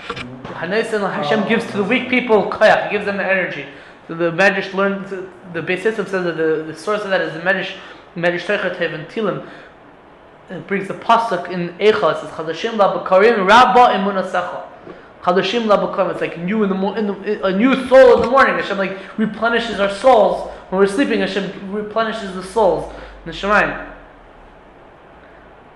[SPEAKER 1] Hanaisin, Hashem gives to the weak people koyach. He gives them the energy. So the Medrash learned. The Beis Yosef says that the source of that is the Medrash Teichatev and Tilim. It brings the pasuk in Eicha. It says Chadashim labakarim rabba emunasecha. Chadashim labakarim. It's like new a new soul in the morning. Hashem like replenishes our souls when we're sleeping. Hashem replenishes the souls in the Shemayim.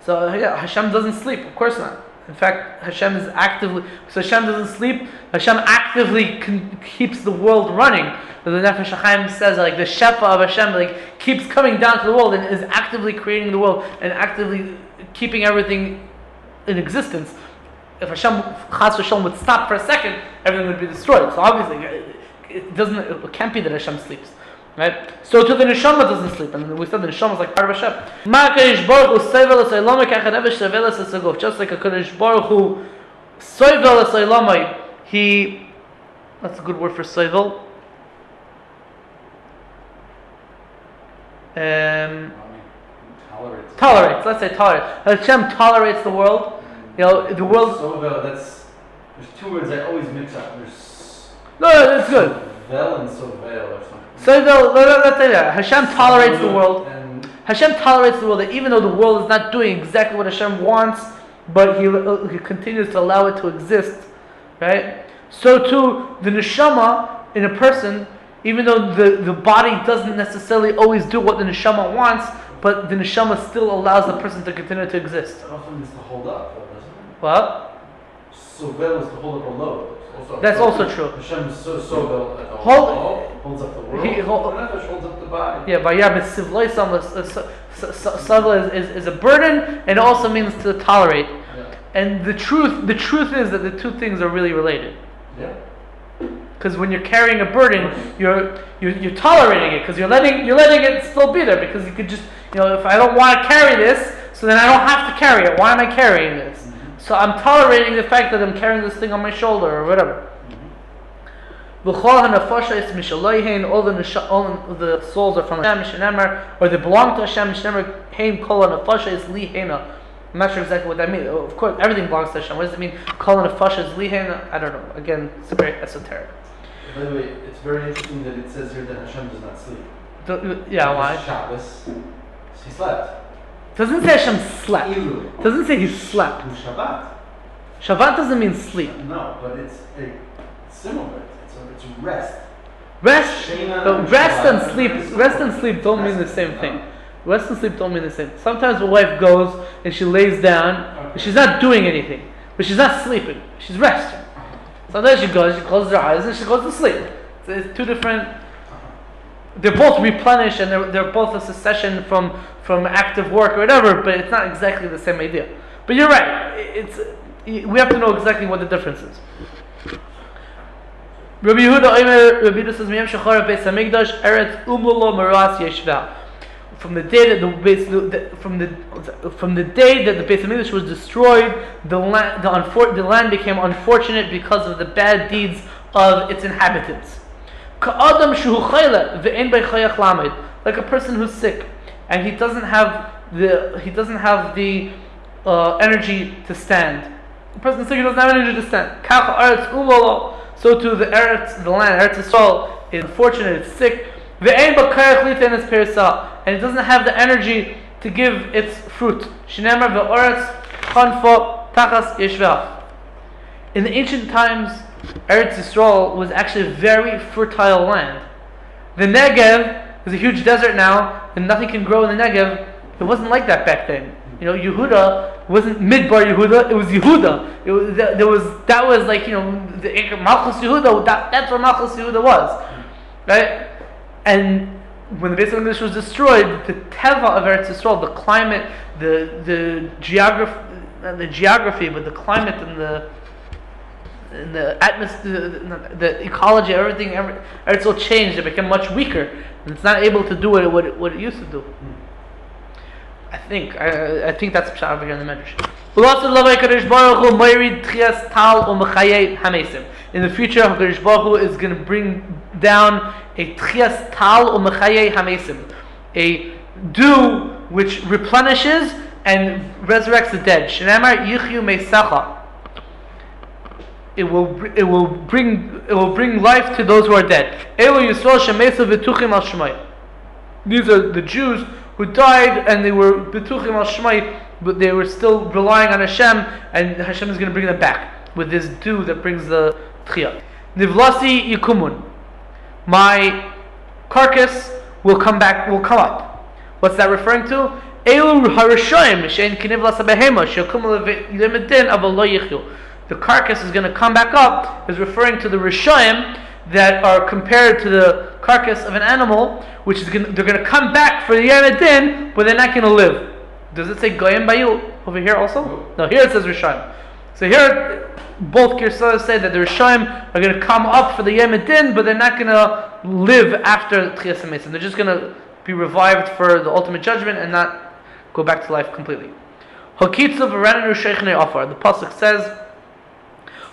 [SPEAKER 1] So Hashem doesn't sleep. Of course not. In fact, Hashem is actively. So Hashem doesn't sleep. Hashem actively keeps the world running. The Nefesh HaChaim says like the Shefa of Hashem like keeps coming down to the world and is actively creating the world and actively keeping everything in existence. If Hashem Chas v'Shalom would stop for a second, everything would be destroyed. So obviously, it can't be that Hashem sleeps, right? So too the neshama doesn't sleep, and we said the neshama is like part of Hashem. Just like a Kadosh Baruch Hu, soivel esaylamai, he. That's a good word for soivel. Tolerates. Let's say tolerate. Hashem tolerates the world. You know, the world.
[SPEAKER 2] There's two words I always mix up.
[SPEAKER 1] No, that's good.
[SPEAKER 2] Sovel and sovel or something.
[SPEAKER 1] Sovel. Let's say that Hashem tolerates the world. Hashem tolerates the world, that even though the world is not doing exactly what Hashem wants, but He continues to allow it to exist, right? So too, the neshama in a person. Even though the body doesn't necessarily always do what the neshama wants, but the neshama still allows the person to continue to exist.
[SPEAKER 2] It also means to hold up, doesn't it?
[SPEAKER 1] What?
[SPEAKER 2] Sovel is to hold up a load.
[SPEAKER 1] That's also true.
[SPEAKER 2] Hashem is sovel holds up the world. Holds up the body.
[SPEAKER 1] Yeah, Sovel is a burden, and it also means to tolerate.
[SPEAKER 2] Yeah.
[SPEAKER 1] And the truth is that the two things are really related.
[SPEAKER 2] Yeah.
[SPEAKER 1] Because when you're carrying a burden, you're tolerating it because you're letting it still be there, because you could just, if I don't want to carry this, so then I don't have to carry it. Why am I carrying this? Mm-hmm. So I'm tolerating the fact that I'm carrying this thing on my shoulder or whatever. Mm-hmm. All the souls are from Hashem, or they belong to Hashem. I'm not sure exactly what that means. Of course, everything belongs to Hashem. What does it mean? Kol nefasha is lihena? I don't know. Again, it's very esoteric.
[SPEAKER 2] By the way, it's very interesting that it says here that Hashem does not sleep.
[SPEAKER 1] Why?
[SPEAKER 2] Shabbos, he slept.
[SPEAKER 1] Doesn't say Hashem slept. Doesn't say he slept.
[SPEAKER 2] Shabbat.
[SPEAKER 1] Shabbat doesn't mean sleep.
[SPEAKER 2] No, but it's similar. So it's rest.
[SPEAKER 1] Rest
[SPEAKER 2] Shena
[SPEAKER 1] rest and sleep don't mean the same thing. Rest and sleep don't mean the same. Sometimes a wife goes and she lays down, and she's not doing anything, but she's not sleeping. She's resting. Sometimes she goes, she closes her eyes, and she goes to sleep. It's two different. They're both replenished, and they're both a succession from active work or whatever, but it's not exactly the same idea. But you're right. We have to know exactly what the difference is. Rabbi Yehuda says, "Miyam shachar beis hamikdash eretz umulo meras yeshva." From the day that the Beis Hamikdash was destroyed, the land became unfortunate because of the bad deeds of its inhabitants. Ka'adam shuhu chayla ve'en bei chayach lamed, like a person who's sick and he doesn't have the energy to stand. The person sick, he doesn't have energy to stand. Kach aretz umolo, so too the land, Eretz Yisrael, is unfortunate, it's sick. Ve'en b'karach liten es persa, and it doesn't have the energy to give its fruit. Shinamar ve'oretz chanfo tachas yeshvah. In the ancient times, Eretz Yisrael was actually a very fertile land. The Negev is a huge desert now, and nothing can grow in the Negev. It wasn't like that back then. Yehuda wasn't Midbar Yehuda; it was Yehuda. That was like the Malchus Yehuda. That's where Malchus Yehuda was, right? And when the Beis Hamikdash was destroyed, the teva of Eretz Yisrael, the climate, the geography, but the climate and the atmosphere, the ecology, everything, Eretz Yisrael changed. It became much weaker, and it's not able to do what it used to do. I think that's pshat over here in the Medrash. In the future, HaKadosh Baruch Hu is going to bring down a tchias tal u'mechayei hamesim, a dew which replenishes and resurrects the dead. Shenamar yichyu meisacha. It will bring life to those who are dead. Elu Yisrael shemesu v'tuchim al shmai. These are the Jews who died and they were b'tuchim al shmai, but they were still relying on Hashem, and Hashem is going to bring them back with this dew that brings the tchiyah. Nivlasi yikumun. My carcass will come up. What's that referring to? The carcass is going to come back up is referring to the Rishoim that are compared to the carcass of an animal, which they're going to come back for the Yom Adin, but they're not going to live. Does it say Goyim Bayu over here also? No, here it says Rishoim. So here, both Girsas say that the Rishoim are going to come up for the Yom Adin, but they're not going to live after Tchias HaMesim. They're just going to be revived for the ultimate judgment and not go back to life completely. Hakitzu v'ranenu shechnei afar. The pasuk says,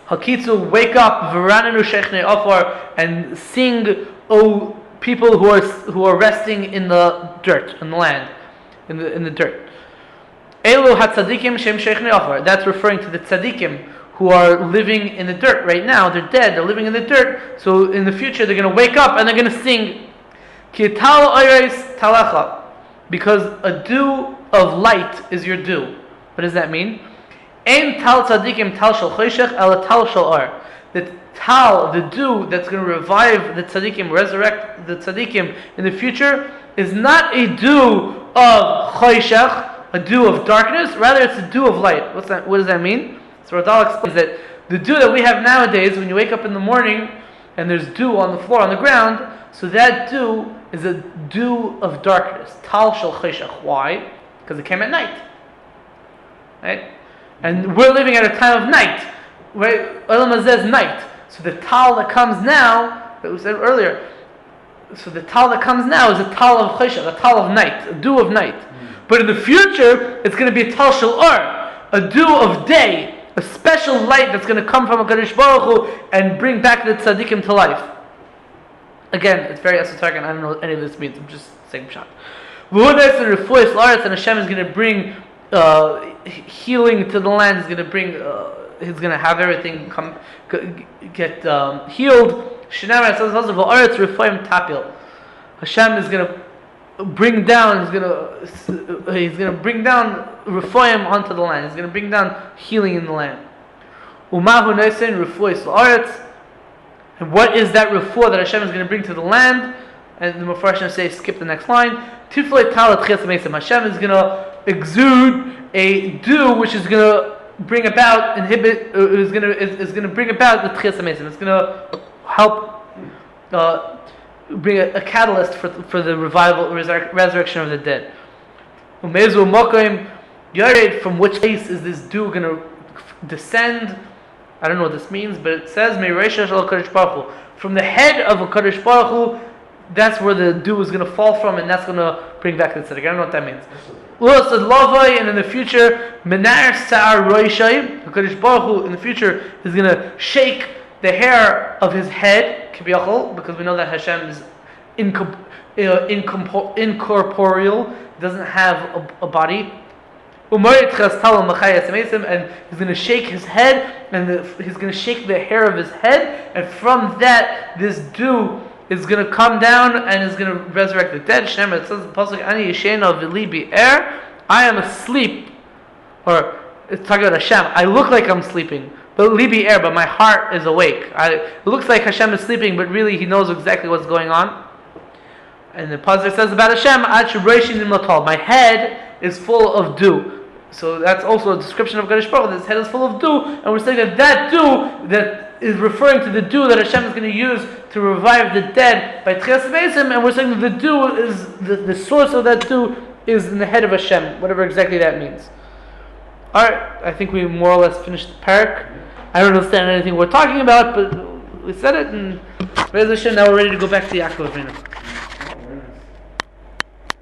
[SPEAKER 1] Hakitzu, wake up, v'ranenu shechnei afar, and sing, O people who are resting in the dirt, in the land, in the dirt. Elu hatzadikim shem shechnei afar. That's referring to the tzadikim who are living in the dirt right now. They're dead, they're living in the dirt. So in the future they're going to wake up and they're going to sing. Ki tal oyres talacha. Because a dew of light is your dew. What does that mean? Ein tal tzadikim tal shel choshech ela tal shel or. The tal, the dew that's going to revive the tzadikim, resurrect the tzadikim in the future, is not a dew of choshech, a dew of darkness. Rather, it's a dew of light. What does that mean? So Radal explains that the dew that we have nowadays, when you wake up in the morning and there's dew on the floor, on the ground, so that dew is a dew of darkness. Tal shel choshech. Why? Because it came at night. Right? And we're living at a time of night. Right? Olam HaZeh Night. So the tal that comes now, that we said earlier, so the tal that comes now is a tal of choshech, a tal of night, a dew of night. But in the future, it's going to be a tal shel or, a dew of day, a special light that's going to come from HaKadosh Baruch Hu and bring back the tzaddikim to life. Again, it's very esoteric and I don't know what any of this means. I'm just saying pshat. And Hashem is going to bring healing to the land. He's going to have everything get healed. Hashem is going to bring down. He's going to bring down Rephoim onto the land. He's going to bring down healing in the land. And what is that refuah that Hashem is going to bring to the land? And the Mepharshim say, skip the next line. Tiflei talat chias mesim. Hashem is going to exude a dew which is going to bring about, is going to bring about the chias mesim. It's going to help bring a catalyst for the revival, resurrection of the dead. Umezu mokaim yared. From which place is this dew going to descend? I don't know what this means, but it says Me'reisha shel Kadosh Baruch Hu. From the head of a Kadosh Baruch Hu, that's where the dew is going to fall from, and that's going to bring back the tzedek. I don't know what that means. Said Lavai, and in the future, Menar Sa'ar Roishai, the Kadosh Baruch Hu in the future is going to shake the hair of his head, Kibiyachol, because we know that Hashem is incorporeal, doesn't have a body. And he's going to shake his head, and he's going to shake the hair of his head, and from that, this dew is going to come down and is going to resurrect the dead. It says in the pasuk, "Ani yeshena v'li bi'er." I am asleep, or it's talking about Hashem. I look like I'm sleeping, but li bi'er, but my heart is awake. It looks like Hashem is sleeping, but really He knows exactly what's going on. And the pasuk says about Hashem, my head is full of dew. So that's also a description of Kadosh Baruch Hu. His head is full of dew, and we're saying that dew that is referring to the dew that Hashem is going to use to revive the dead by Tchias Mesim, and we're saying that the dew is the source of that dew is in the head of Hashem, whatever exactly that means. Alright, I think we more or less finished the parak. I don't understand anything we're talking about, but we said it, and now we're ready to go back to Yaakov Avinu.